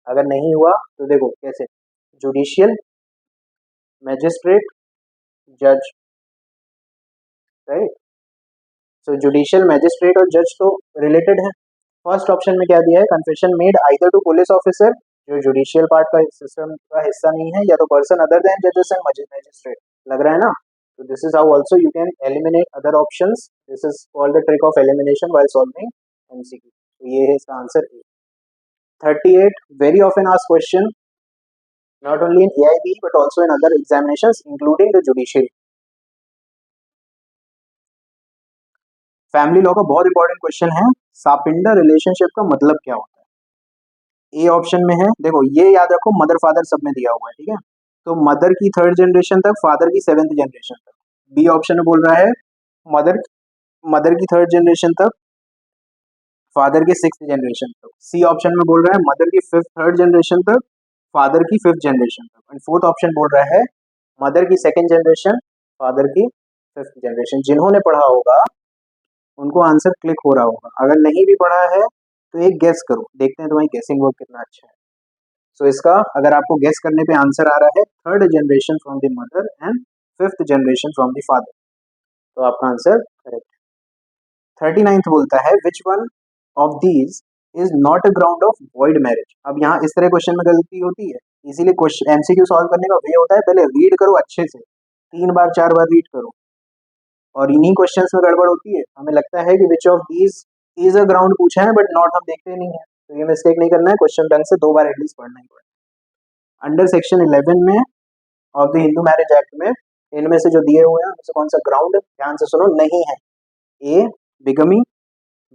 अगर नहीं हुआ तो देखो कैसे, जुडिशियल, मैजिस्ट्रेट, जज, राइट। सो जुडिशियल, मैजिस्ट्रेट और जज तो रिलेटेड है। फर्स्ट ऑप्शन में क्या दिया है? Confession made either to police officer, जो जुडिशियल पार्ट का सिस्टम का हिस्सा नहीं है, या तो पर्सन अदर देन जजेस एंड मैजिस्ट्रेट। लग रहा है ना? तो this is how also you can eliminate other options. This is called the trick of elimination while solving MCQ. तो ये है इसका answer. 38 very often asked question not only in AIB but also in other examinations including the judiciary. Family law का बहुत important question है, सापिंडर relationship का मतलब क्या होता है? ए ऑप्शन में है, देखो ये याद रखो मदर फादर सब में दिया हुआ है, ठीक है? तो मदर की 3rd जनरेशन तक, फादर की 7th जनरेशन तक। बी ऑप्शन में बोल रहा है मदर की 3rd जनरेशन तक, फादर की 6th जनरेशन तक। सी ऑप्शन में बोल रहा है मदर की 5th 3rd जनरेशन तक, फादर की 5th जनरेशन तक, एंड 4th ऑप्शन बोल रहा है मदर की 2nd जनरेशन, फादर की 5th जनरेशन। जिन्होंने पढ़ा होगा उनको आंसर क्लिक हो रहा होगा, अगर नहीं भी पढ़ा है तो एक गेस करो, देखते हैं तुम्हारी गेसिंग वर्क कितना अच्छा है। सो इसका अगर आपको गेस करने पे आंसर आ रहा है 3rd generation from the mother and 5th generation from the father, तो आपका आंसर करेक्ट है। 39th बोलता है which one of these is not a ground of void marriage. अब यहाँ इस तरह क्वेश्चन में गलती होती है, इसीलिए क्वेश्चन एमसीक्यू सॉल्व करने का वे होता है पहले रीड करो अच्छे से, 3 बार 4 बार रीड करो, और इन्हीं क्वेश्चंस में गड़बड़ होती है। हमें लगता है कि विच of these is a ground पूछा है, बट नॉट हम देखते नहीं है, तो ये मिस्टेक नहीं करना है, क्वेश्चन ढंग से 2 बार एटलीस्ट पढ़ना ही पड़ेगा। अंडर सेक्शन 11 में of the Hindu marriage act में इनमें से जो दिए हुए हैं उनमें से कौन सा ग्राउंड, ध्यान से सुनो, नहीं है? A bigamy,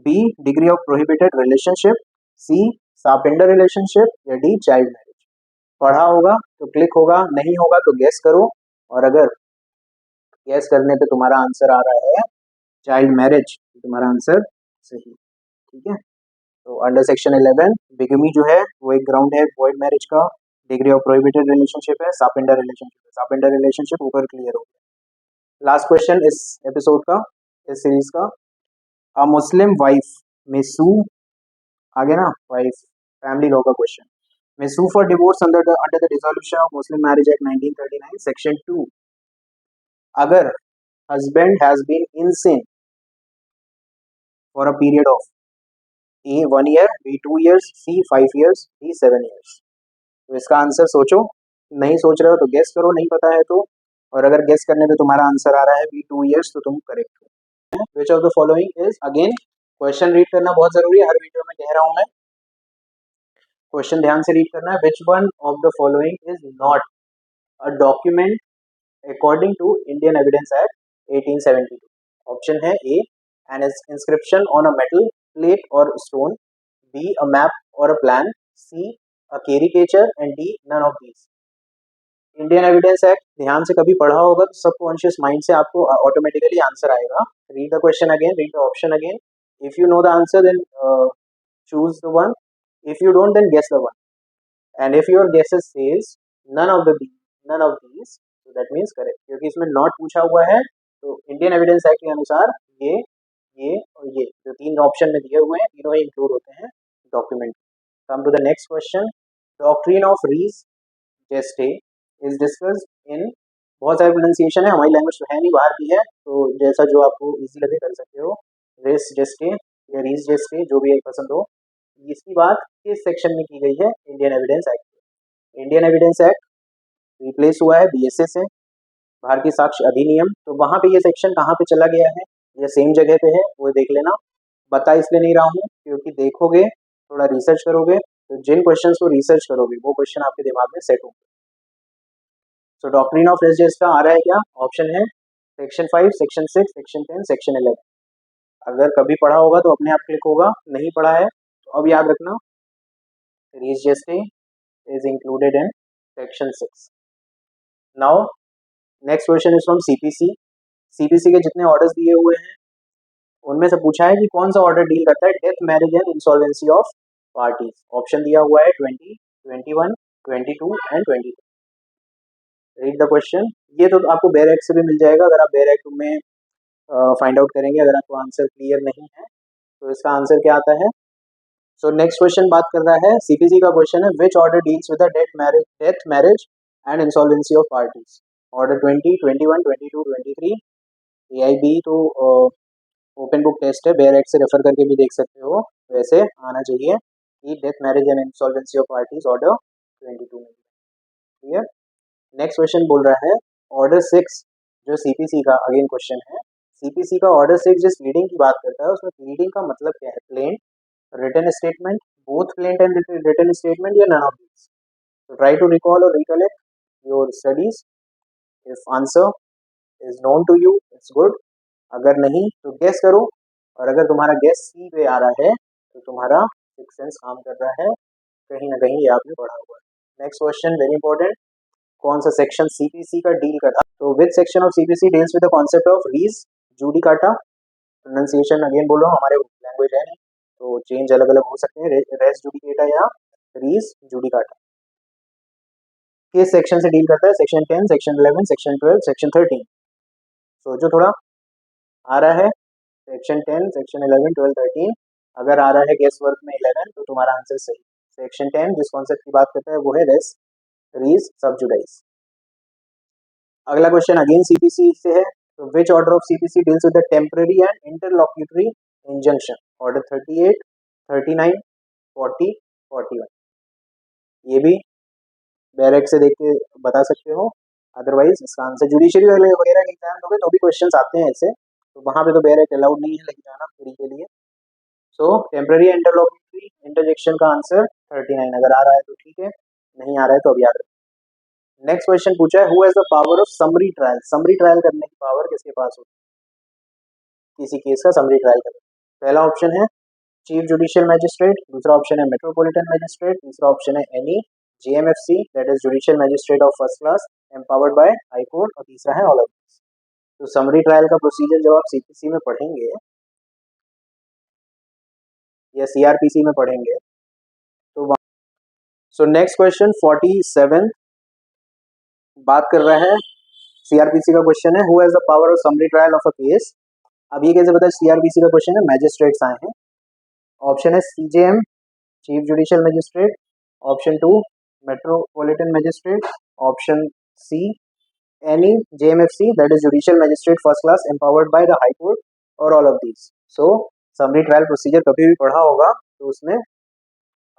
B degree of prohibited relationship, C sapinda relationship, या डी चाइल्ड मैरिज। पढ़ा होगा तो क्लिक होगा, नहीं होगा तो गेस करो, और अगर गेस करने पे तुम्हारा आंसर आ रहा है चाइल्ड मैरिज तो तुम्हारा आंसर सही, ठीक है। तो अंडर सेक्शन 11 बिगमी जो है वो एक ग्राउंड है वॉइड मैरिज का, डिग्री ऑफ प्रोहिबिटेड रिलेशनशिप है, सापेंडर रिलेशनशिप है, सापेंडर रिलेशनशिप ऊपर क्लियर हो गया। लास्ट क्वेश्चन इस एपिसोड का, इस सीरीज का, अ मुस्लिम वाइफ में सू, आगे ना वाइफ, फैमिली लॉ का क्वेश्चन, में sue for divorce under the dissolution of Muslim marriage act 1939 section 2, अगर husband has been insane for a period of A 1 year, B 2 years, C 5 years, D 7 years. तो इसका answer सोचो, नहीं सोच रहे हो तो गेस करो, नहीं पता है तो, और अगर गेस करने पे तुम्हारा आंसर आ रहा है बी 2 ईयर्स तो तुम करेक्ट हो। विच of the following is, again question read करना बहुत जरूरी है, हर वीडियो में कह रहा हूं मैं, क्वेश्चन ध्यान से रीड करना है। Which one of the following is not a document according to Indian evidence act 1872। Option है A an inscription on a metal plate और स्टोन, बी अ मैप और a plan, C a caricature, and D none of these. Indian evidence act ध्यान से कभी पढ़ा होगा तो subconscious mind से आपको ऑटोमेटिकली आंसर आएगा। Read the question again, read the option again, if you know the answer then choose the one, if you don't then guess the one, and if your guesses says none of none of these, so that means correct, क्योंकि इसमें not पूछा हुआ है, तो Indian evidence act के अनुसार ये और ये जो 3 ऑप्शन में दिए हुए हैं तीनों ही इंक्लूड होते हैं document. Come to the next question, doctrine of res gestae is discussed in, बहुत सारे प्रोनाउंसिएशन है, हमारी लैंग्वेज तो है नहीं, बाहर की है, तो जैसा जो आपको इजी लगे कर सकते हो, रेस जेस्टे या रीज जेस्टे, जो भी एक पसंद हो। इसकी बात किस सेक्शन में की गई है Indian evidence act? Indian evidence act replace हुआ है बीएसए से, भारतीय साक्ष्य अधिनियम, तो वहां पे ये सेक्शन कहाँ पे चला गया है, ये सेम जगह पे है, वो देख लेना। बता इसलिए नहीं रहा हूँ क्योंकि देखोगे, थोड़ा रिसर्च करोगे, तो जिन क्वेश्चन को रिसर्च करोगे वो क्वेश्चन आपके दिमाग में सेट होंगे। सो डॉक्ट्रिन ऑफ रेस जेस्टा आ रहा है क्या? ऑप्शन है सेक्शन 5, सेक्शन 6, सेक्शन 10, सेक्शन 11। अगर कभी पढ़ा होगा तो अपने आप क्लिक होगा, नहीं पढ़ा है तो अब याद रखना, रीज जेस्टे is included in section 6. Now next question is from CPC. CPC के जितने ऑर्डर्स दिए हुए हैं उनमें से पूछा है कि कौन सा ऑर्डर डील करता है death, marriage and insolvency of parties. Option दिया हुआ है 20, 21, 22 एंड 23। रीड द क्वेश्चन, ये तो आपको बेयर एक्ट से भी मिल जाएगा, अगर आप बेयर एक्ट में फाइंड आउट करेंगे, अगर आपको आंसर क्लियर नहीं है तो इसका आंसर क्या आता है। सो नेक्स्ट क्वेश्चन बात कर रहा है, सीपीसी का क्वेश्चन है, which order deals with the death, marriage and insolvency of parties. Order 20, 21, 22, 23। AIB तो ओपन बुक टेस्ट है, बेयर एक्ट से रेफर करके भी देख सकते हो, वैसे आना चाहिए कि death, marriage and insolvency of parties order 22 में। क्लियर। नेक्स्ट क्वेश्चन बोल रहा है ऑर्डर 6, जो सीपीसी का अगेन क्वेश्चन है, सीपीसी का ऑर्डर 6 जिस प्लीडिंग की बात करता है उसमें प्लीडिंग का मतलब क्या है? Plaint, written statement, both plain and written statement, या none of these? So try to recall or recollect your studies. If answer is known to you, it's good. अगर नहीं तो guess करो, और अगर तुम्हारा guess सी पे आ रहा है तो तुम्हारा सिक्स सेंस काम कर रहा है, कहीं ना कहीं ये आपने पढ़ा हुआ है। नेक्स्ट क्वेश्चन वेरी इंपॉर्टेंट, कौन सा सेक्शन सीपीसी का डील करता है? तो which section of CPC deals with the concept of res judicata. Pronunciation again बोलो, हमारे लैंग्वेज है नहीं तो चेंज अलग अलग हो सकते हैं, रेस जुडिकेटा या रीस जुडिकाटा। किस सेक्शन से डील करता है? Section 10, section 11, section 12, section 13। सोचो थोड़ा। आ रहा है सेक्शन 10, सेक्शन 11, 12, 13। अगर आ रहा है गेस वर्क में 11 तो तुम्हारा आंसर सही। सेक्शन 10 जिस कॉन्सेप्ट की बात करता है वो है रेस रीज सबजुडाइज। अगला क्वेश्चन अगेन सीपीसी से है। तो which order of CPC deals with the temporary and इंटरलॉक्यूटरी injunction? Order 38, 39, 40, 41। ये भी डायरेक्ट से देख के बता सकते हो, अदरवाइज इसका आंसर जुडिशरी वगैरह के एग्जाम दोगे तो भी क्वेश्चंस आते हैं ऐसे, तो वहां पे तो डायरेक्ट अलाउड नहीं है लेके जाना फ्री के लिए। सो टेम्पररी इंटरलॉक्यूटरी इंटरजेक्शन का आंसर 39 अगर आ रहा है तो ठीक है, नहीं आ रहा है तो अब याद रखो। नेक्स्ट क्वेश्चन पूछा है who has the power of summary trial? Summary trial करने की पावर किसके पास होती है? किसी केस का समरी ट्रायल करना। पहला ऑप्शन है चीफ जुडिशियल मैजिस्ट्रेट, दूसरा ऑप्शन है मेट्रोपॉलिटन मैजिस्ट्रेट, तीसरा ऑप्शन है any JMFC that is judicial magistrate of first class empowered by high court, और तीसरा है ऑल ऑफ दिस। तो समरी ट्रायल का प्रोसीजर जब आप सीपीसी में पढ़ेंगे या सीआरपीसी में पढ़ेंगे तो सो नेक्स्ट क्वेश्चन 47 बात कर रहा है सीआरपीसी का क्वेश्चन है who has the power of summary trial of a case. अब ये कैसे पता है? सीआरपीसी का क्वेश्चन है, मैजिस्ट्रेट्स आए हैं। ऑप्शन है CJM chief judicial magistrate, option 2 metropolitan magistrate, option C any JMFC that is judicial magistrate first class empowered by the high court, और all of these. So summary trial procedure कभी भी पढ़ा होगा तो उसमें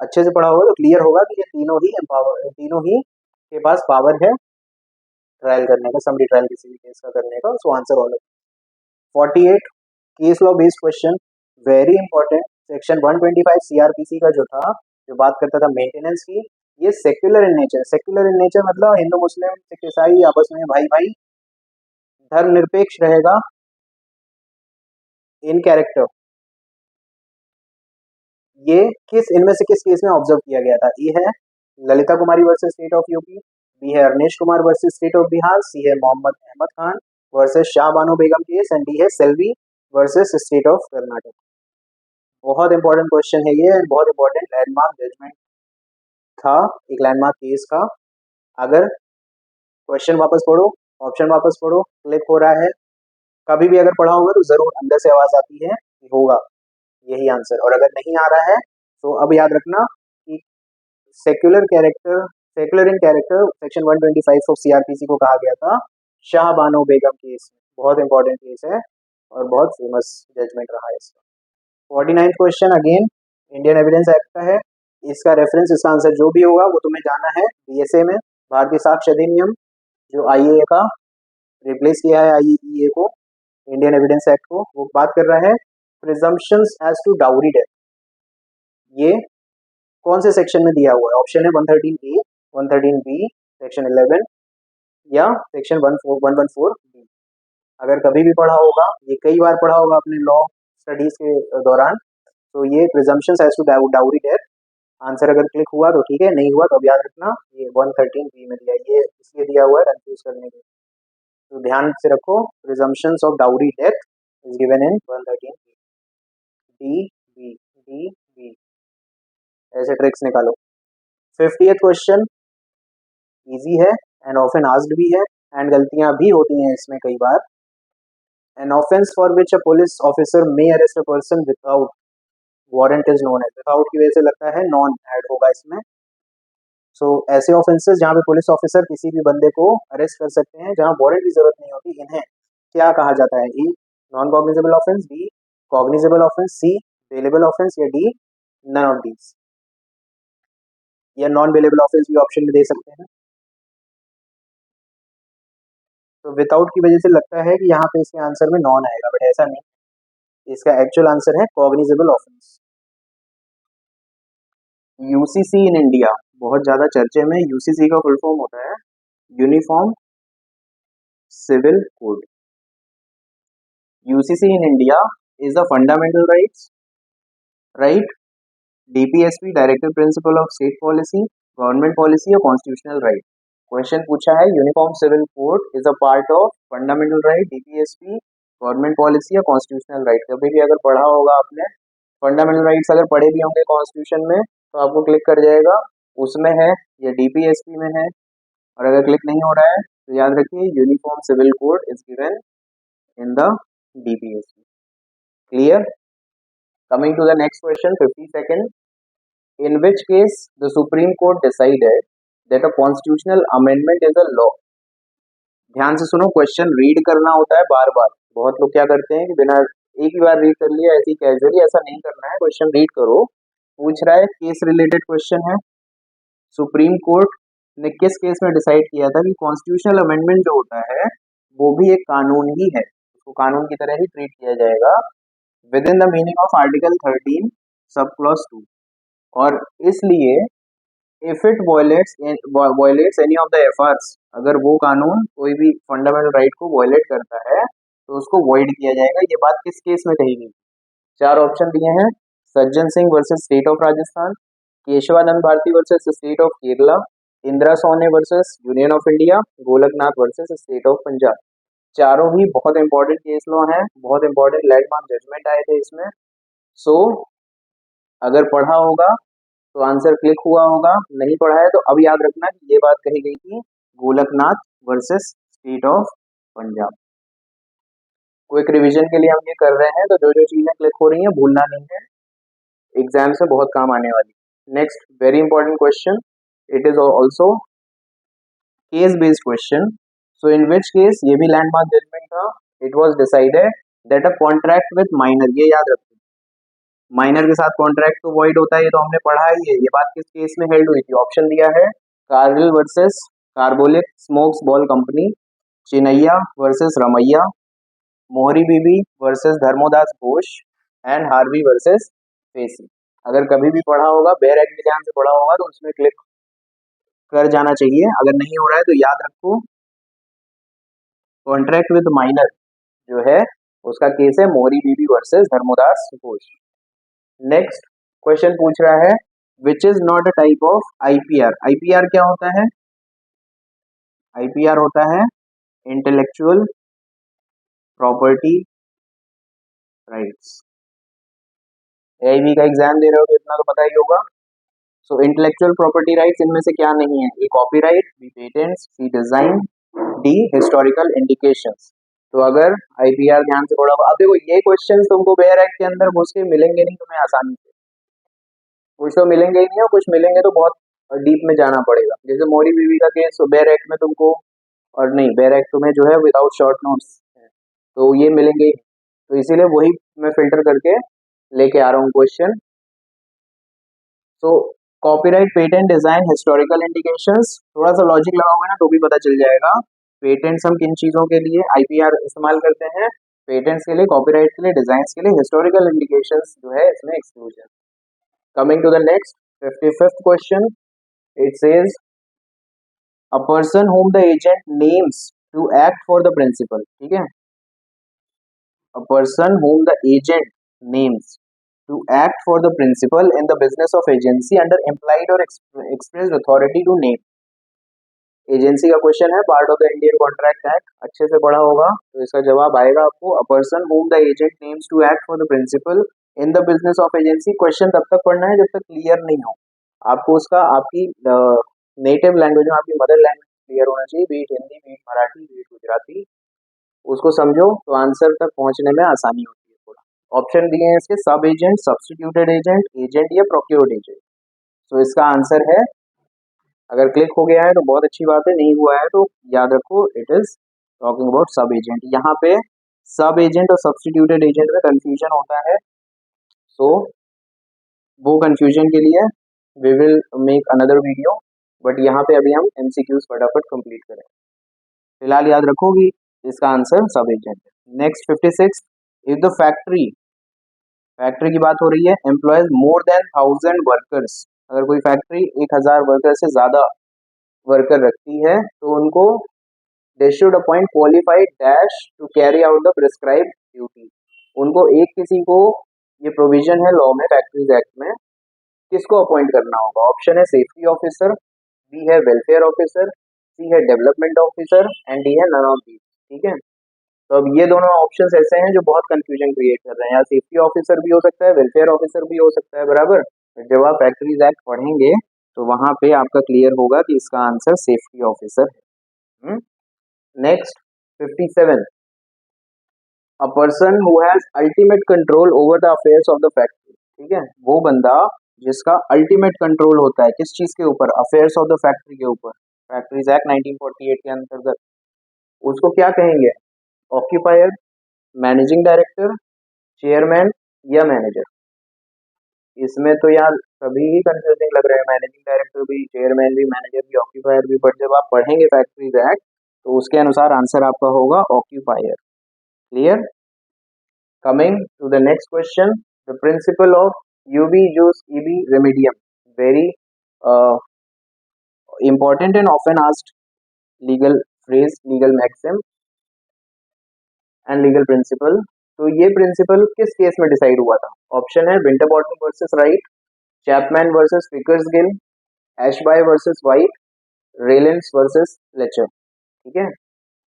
अच्छे से पढ़ा होगा तो क्लियर होगा कि ये तीनों ही के पास पावर है ट्रायल करने का, समरी ट्रायल किसी भी केस का करने का। So answer all of 48 case law based question, very important. Section 125 CrPC का जो था, जो बात करता था मेंटेनेंस की, ये secular in nature. Secular in nature मतलब हिंदू मुस्लिम सिख ईसाई आपस में भाई भाई, धर्मनिरपेक्ष रहेगा इन कैरेक्टर। ये इनमें से किस केस में ऑब्जर्व किया गया था? ए है Lalita Kumari versus state of UP, B है Arnesh Kumar versus state of Bihar, C है Mohammed Ahmed Khan versus Shah Bano Begum case, and D है Selvi versus state of Karnataka. बहुत इंपॉर्टेंट क्वेश्चन है ये, बहुत इंपॉर्टेंट लैंडमार्क जजमेंट था, एक लैंडमार्क केस का। अगर क्वेश्चन वापस पढ़ो, ऑप्शन वापस पढ़ो, क्लिक हो रहा है, कभी भी अगर पढ़ा होगा तो जरूर अंदर से आवाज आती है कि होगा यही आंसर, और अगर नहीं आ रहा है तो अब याद रखना कि secular in character section 125 of CrPC को कहा गया था शाह बानो बेगम केस। बहुत इंपॉर्टेंट केस है और बहुत फेमस जजमेंट रहा है इसका। 49 question again Indian evidence act का है। इसका रेफरेंस, इसका आंसर जो भी होगा वो तुम्हें जाना है बीएसए में, भारतीय साक्ष्य अधिनियम जो आईए का रिप्लेस किया है आईईए को, इंडियन एविडेंस एक्ट को, वो बात कर रहा है presumptions as to dowry death. ये कौन से सेक्शन में दिया हुआ है? ऑप्शन है 113 ए, 113 बी, सेक्शन 11 या सेक्शन 114 बी। अगर कभी भी पढ़ा होगा, ये कई बार पढ़ा होगा अपने लॉ स्टडीज के दौरान, तो ये presumptions as to dowry death. Answer अगर क्लिक हुआ तो ठीक है, नहीं हुआ तो अब याद रखना ये 113 बी में दिया, ये इसलिए दिया हुआ है कंफ्यूज करने के लिए, तो ध्यान से रखो presumptions of dowry death is given in 113 D B D B. ऐसे ट्रिक्स निकालो। 50th क्वेश्चन इजी है एंड ऑफन आस्क्ड भी है, एंड गलतियां भी होती हैं इसमें कई बार। An offence for which a police officer may arrest a person without warrant is known as, without की वजह से लगता है नॉन ऐड होगा इसमें। सो ऐसे ऑफेंसेस जहां पे पुलिस ऑफिसर किसी भी बंदे को अरेस्ट कर सकते हैं जहां वारंट की जरूरत नहीं होती, इन्हें क्या कहा जाता है? A non cognizable offence, B cognizable offence, C bailable offence, या डी नन ऑफ दीज। या नॉन बेलेबल ऑफेंस भी ऑप्शन में दे सकते हैं। तो विदाउट की वजह से लगता है कि यहाँ पे इसके आंसर में नॉन आएगा, बट ऐसा नहीं, इसका एक्चुअल आंसर है cognizable offence. UCC in India बहुत ज्यादा चर्चे में, यूसीसी का फुल फॉर्म होता है uniform civil code. UCC in India is the fundamental right, DPSP directive principle of state policy, government policy या कॉन्स्टिट्यूशनल राइट। क्वेश्चन पूछा है uniform civil code is a part of fundamental right, DPSP, government policy या constitutional right. कभी भी अगर पढ़ा होगा आपने फंडामेंटल राइट्स, अगर पढ़े भी होंगे कॉन्स्टिट्यूशन में तो आपको क्लिक कर जाएगा उसमें है या डीपीएसपी में है और अगर क्लिक नहीं हो रहा है तो याद रखिए uniform civil code is given in the DPSP. Clear? Coming to the next question, 52nd. In which case the Supreme Court decided that a constitutional amendment is a law. ध्यान से सुनो, क्वेश्चन रीड करना होता है बार बार. बहुत लोग क्या करते हैं कि बिना एक ही बार रीड कर लिया ऐसे ही कैजुअली, ऐसा नहीं करना है. क्वेश्चन रीड करो. पूछ रहा है, केस रिलेटेड क्वेश्चन है. सुप्रीम कोर्ट ने किस केस में डिसाइड किया था कि कॉन्स्टिट्यूशनल अमेंडमेंट जो होता है वो भी एक कानून ही है, उसको कानून की तरह ही ट्रीट किया जाएगा within the meaning of article 13 sub clause 2. और इसलिए if it violates any of the FRs, अगर वो कानून कोई भी फंडामेंटल राइट को वायलेट करता है तो उसको वॉइड किया जाएगा. ये बात किस केस में कही गई? 4 ऑप्शन दिए हैं. Sajjan Singh versus state of Rajasthan, Keshavananda Bharati versus state of Kerala, Indira Sawhney versus union of India, Golaknath versus state of Punjab. चारों ही बहुत इंपॉर्टेंट केस लॉ हैं, बहुत इंपॉर्टेंट लैंडमार्क जजमेंट आए थे इसमें. सो अगर पढ़ा होगा तो आंसर क्लिक हुआ होगा, नहीं पढ़ा है तो अब याद रखना कि ये बात कही गई थी Golaknath versus state of Punjab. Quick revision के लिए हम ये कर रहे हैं, तो जो जो चीजें क्लिक हो रही हैं भूलना नहीं है, एग्जाम से बहुत काम आने वाली. Next very important question, it is also case based question. So in which case, ये भी लैंडमार्क जजमेंट था, it was decided that a contract with minor, ये याद रखो, माइनर के साथ कॉन्ट्रैक्ट तो वॉइड होता है, ये तो हमने पढ़ा ही है. ये बात किस केस में हेल्ड हुई थी? ऑप्शन दिया है Carlill versus carbolic smokes ball company, Chinnaiah versus Ramaiah, Mohori Bibee versus Dharmodas Ghose and Harvey versus Facey. अगर कभी भी पढ़ा होगा, बेयर एक्ट ध्यान से पढ़ा होगा तो उसमें क्लिक कर जाना चाहिए. अगर नहीं हो रहा है तो याद रखो कॉन्ट्रैक्ट विद माइनर जो है उसका केस है Mohori Bibee versus Dharmodas Ghose. Next question पूछ रहा है which is not a type of IPR. IPR क्या होता है? आईपीआर होता है इंटेलेक्चुअल प्रॉपर्टी राइट्स. एआईबी का एग्जाम दे रहे हो तो इतना तो पता ही होगा. सो इंटेलेक्चुअल प्रॉपर्टी राइट्स इनमें से क्या नहीं है? A copyright, B patents, C design, D historical indications. तो अगर आईपीआर ध्यान से पढ़ा, अब देखो ये क्वेश्चंस तुमको बेयर एक्ट के अंदर घुस के मिलेंगे नहीं तुम्हें आसानी से, कुछ तो मिलेंगे ही नहीं और कुछ मिलेंगे तो बहुत डीप में जाना पड़ेगा. जैसे मोरी बीवी का केस बेयर एक्ट में तुमको, और नहीं बेयर एक्ट तुम्हें जो है विदाउट शॉर्ट नोट्स तो ये मिलेंगे ही. तो इसीलिए वही मैं फिल्टर करके लेके आ रहा हूँ question. So copyright, patent, design, historical indications, थोड़ा सा लॉजिक लगाओगे ना तो भी पता चल जाएगा. पेटेंट्स हम किन चीजों के लिए आईपीआर इस्तेमाल करते हैं? पेटेंट्स के लिए, कॉपीराइट के लिए, डिजाइन के लिए. हिस्टोरिकल इंडिकेशंस जो है इसमें exclusion. Coming to the next 55th question, it says a person whom the agent names to act for the principal. ठीक है, a person whom the agent names to act for the principal in the business of agency under implied or expressed authority to name. Agency का question है, part of the Indian contract act, अच्छे से पढ़ा होगा तो इसका जवाब आएगा आपको अ person whom the agent names to act for the principal in the business of agency. Question तब तक पढ़ना है जब तक क्लियर नहीं हो आपको उसका, आपकी नेटिव लैंग्वेज में, आपकी मदर लैंग्वेज क्लियर होना चाहिए, बीट हिंदी, बीट मराठी, बीट गुजराती. उसको समझो तो आंसर तक पहुंचने में आसानी होती है थोड़ा. ऑप्शन दिए हैं इसके सब एजेंट, सब्स्टिट्यूटेड एजेंट, एजेंट या प्रोक्योर्ड एजेंट. तो इसका आंसर है, अगर क्लिक हो गया है तो बहुत अच्छी बात है, नहीं हुआ है तो याद रखो इट इज टॉकिंग अबाउट सब एजेंट. यहाँ पे सब एजेंट और सब्स्टिट्यूटेड एजेंट में कंफ्यूजन होता है. सो वो कंफ्यूजन के लिए we will make another video, but यहाँ पे अभी हम एमसीक्यूज फटाफट कंप्लीट करें. फिलहाल याद रखोगी इसका आंसर सब एजेंट है. Next 56, if the factory, factory की बात हो रही है, एम्प्लॉयज मोर देन 1000 वर्कर्स, अगर कोई फैक्ट्री 1000 वर्कर से ज्यादा वर्कर रखती है तो उनको they should appoint qualified dash to carry out the prescribed duty. उनको एक किसी को, ये प्रोविजन है लॉ में, फैक्ट्रीज एक्ट में, किसको अपॉइंट करना होगा? ऑप्शन है सेफ्टी ऑफिसर, बी है वेलफेयर ऑफिसर, सी है डेवलपमेंट ऑफिसर एंड डी है नन ऑफ दीज. ठीक है, तो अब ये दोनों ऑप्शंस ऐसे हैं जो बहुत कंफ्यूजन क्रिएट कर रहे हैं. या सेफ्टी ऑफिसर भी हो सकता है, वेलफेयर ऑफिसर भी हो सकता है, बराबर. जब आप फैक्ट्रीज एक्ट पढ़ेंगे तो वहां पे आपका क्लियर होगा कि इसका आंसर सेफ्टी ऑफिसर है। Next 57, a person who has ultimate control over the affairs of the factory. ठीक है, वो बंदा जिसका अल्टीमेट कंट्रोल होता है किस चीज के ऊपर, अफेयर्स ऑफ द फैक्ट्री के ऊपर, फैक्ट्रीज एक्ट 1948 के अंतर्गत, उसको क्या कहेंगे, ऑक्यूपायर, मैनेजिंग डायरेक्टर, चेयरमैन या मैनेजर। इसमें तो यार सभी ही कंफ्यूजिंग लग रहे हैं, मैनेजिंग डायरेक्टर भी, चेयरमैन भी, मैनेजर भी, ऑक्यूपायर भी, बट जब आप पढ़ेंगे फैक्ट्रीज एक्ट तो उसके अनुसार आंसर आपका होगा occupier. Clear? Coming to the next question, the principle of ubi jus ibi remedium, very important and often asked legal phrase, legal maxim and legal principle. तो ये प्रिंसिपल किस केस में decide हुआ था? ऑप्शन है Winterbottom versus Wright, Chapman versus Pickersgill, Ashby versus White, Rylands versus Fletcher. ठीक है,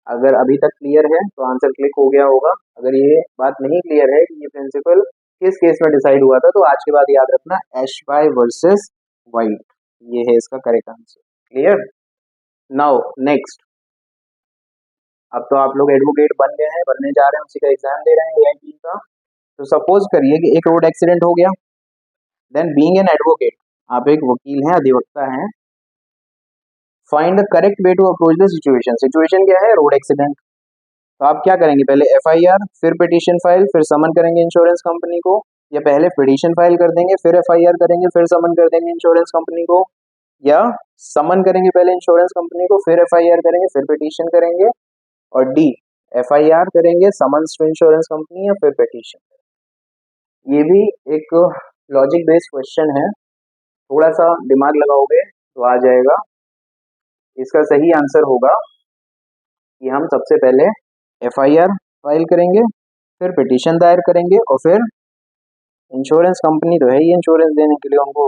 अगर अभी तक क्लियर है तो आंसर क्लिक हो गया होगा। अगर ये बात नहीं क्लियर है कि ये प्रिंसिपल किस केस में डिसाइड हुआ था, तो आज के बाद याद रखना एशबाय वर्सेस वाइट, ये है इसका correct answer. Clear? Now next, अब तो आप लोग एडवोकेट बन गए हैं, बनने जा रहे हैं, उसी का एग्जाम दे रहे हैं एआईटी का। तो सपोज करिए कि एक रोड एक्सीडेंट हो गया, देन बीइंग एन एडवोकेट, आप एक वकील हैं, अधिवक्ता हैं, find the correct way to approach the situation. Situation क्या है? Road accident. तो आप क्या करेंगे, पहले एफआईआर, फिर पिटीशन फाइल, फिर समन करेंगे इंश्योरेंस कंपनी को, या पहले पिटीशन फाइल कर देंगे, फिर एफआईआर करेंगे, फिर समन कर देंगे इंश्योरेंस कंपनी को, या समन करेंगे पहले इंश्योरेंस कंपनी को, फिर एफआईआर करेंगे, फिर पिटीशन करेंगे, और डी एफआईआर करेंगे, समन्स टू इंश्योरेंस कंपनी, या फिर पिटीशन। ये भी एक लॉजिक बेस्ड क्वेश्चन है, थोड़ा सा दिमाग लगाओगे तो आ जाएगा। इसका सही आंसर होगा कि हम सबसे पहले एफआईआर फाइल करेंगे, फिर पिटीशन दायर करेंगे, और फिर इंश्योरेंस कंपनी तो है ही इंश्योरेंस देने के लिए, उनको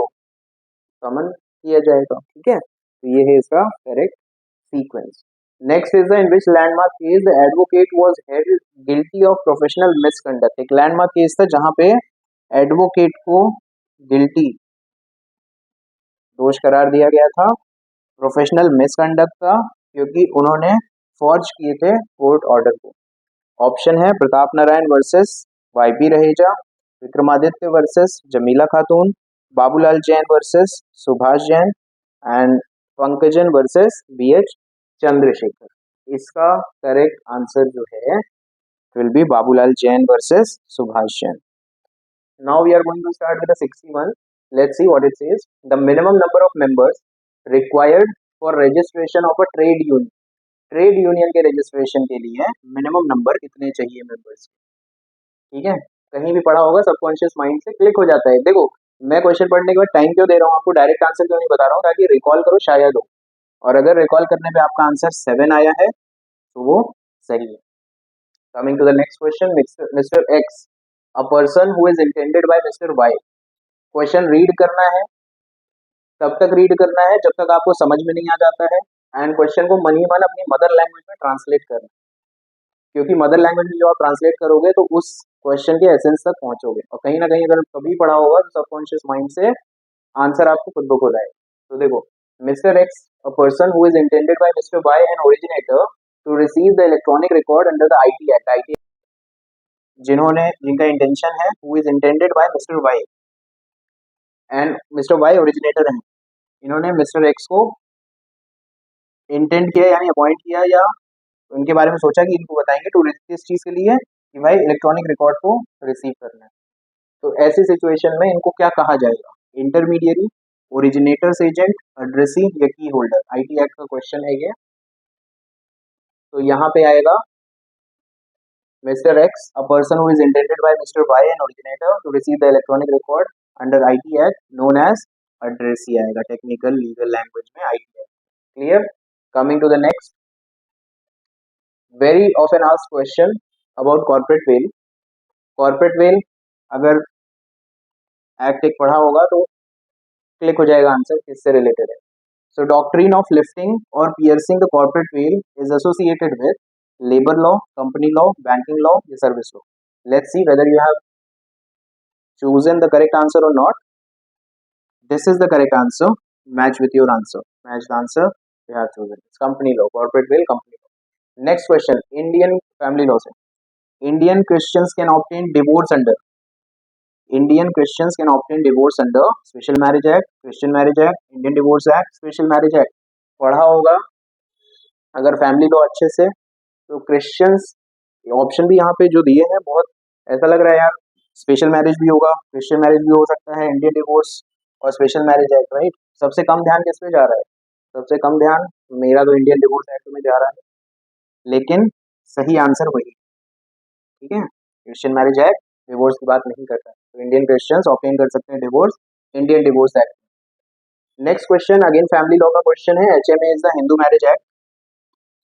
समन किया जाएगा। ठीक है, तो ये है इसका correct sequence. Next is the in which landmark case the advocate was held guilty of professional misconduct. एक लैंडमार्क केस था जहां पे एडवोकेट को गिल्टी, दोष करार दिया गया था प्रोफेशनल मिसकंडक्ट का, क्योंकि उन्होंने फॉर्ज किए थे कोर्ट ऑर्डर को। ऑप्शन है Pratap Narayan versus YP Raheja, Vikramaditya versus Jamila Khatoon, Babulal Jain versus Subhash Jain, and Pankajan versus BH Chandrashekhar. इसका करेक्ट आंसर जो है will be Babulal Jain versus Subhash Jain. Now we are going to start with the 61. Let's see what it says. The minimum number of members required for registration of a trade union. Trade union के registration के लिए minimum number कितने चाहिए members? ठीक है, कहीं भी पढ़ा होगा, सबकॉन्शियस माइंड से क्लिक हो जाता है। देखो, मैं क्वेश्चन पढ़ने के बाद टाइम क्यों दे रहा हूँ आपको, डायरेक्ट आंसर क्यों नहीं बता रहा हूँ, ताकि रिकॉल करो शायद हो, और अगर रिकॉल करने पे आपका आंसर 7 आया है तो वो सही है। Coming to the next question, mister X, a person who is intended by mister Y. Question read करना है, तब तक रीड करना है जब तक आपको समझ में नहीं आ जाता है, एंड क्वेश्चन को मन ही मन अपनी मदर लैंग्वेज में ट्रांसलेट करना, क्योंकि मदर लैंग्वेज में जो आप ट्रांसलेट करोगे तो उस क्वेश्चन के एसेंस तक पहुंचोगे, और कहीं ना कहीं अगर कभी पढ़ा होगा तो सबकॉन्शियस माइंड से आंसर आपको खुद ब खुद आएगा। तो देखो, mister X, a person who is intended by mister Y and originator to receive the electronic record under the IT act. IT जिनका इंटेंशन है, who is intended by mister Y and mister Y originator है, इन्होंने mister x को intend किया यानी appoint किया, या उनके बारे में सोचा कि इनको बताएंगे टू किस चीज के लिए, कि भाई इलेक्ट्रॉनिक रिकॉर्ड को रिसीव करना है। तो ऐसी सिचुएशन में इनको क्या कहा जाएगा, इंटरमीडियरी, ओरिजिनेटर्स एजेंट, एड्रेसी या की होल्डर। आईटी एक्ट का क्वेश्चन है ये। तो यहाँ पे आएगा mister X, a person who is intended by mister Y and originator to receive the electronic record under IT act known as addressee आएगा, technical legal language में IT act. Clear? Coming to the next, very often asked question about corporate veil. Corporate veil अगर act एक पढ़ा होगा तो click हो जाएगा answer किससे रिलेटेड है। सो डॉक्ट्रिन ऑफ लिफ्टिंग और piercing the corporate veil is associated with labour law, company law, banking law या service law. Let's see whether you have chosen the correct answer or not. This is the correct answer. Match with your answer, match the answer you have chosen, company law, corporate veil, company law. Next question, Indian family law से, Indian Christians can obtain divorce under, Indian Christians can obtain divorce under special marriage act, Christian marriage act, Indian divorce act, special marriage act. पढ़ा होगा अगर family law अच्छे से, तो Christians option भी यहाँ पे जो दिए हैं बहुत ऐसा लग रहा है यार, स्पेशल मैरिज भी होगा, क्रिश्चियन मैरिज भी हो सकता है, इंडियन डिवोर्स और स्पेशल मैरिज एक्ट, राइट। सबसे कम ध्यान किस पे जा रहा है, सबसे कम ध्यान मेरा तो इंडियन डिवोर्स एक्ट में जा रहा है, लेकिन सही आंसर वही, ठीक है। क्रिश्चियन मैरिज एक्ट डिवोर्स की बात नहीं करता, तो इंडियन क्रिश्चियंस ऑब्टेन कर सकते हैं divorce Indian divorce act. Next question again family law का क्वेश्चन है, HMA is the Hindu marriage act,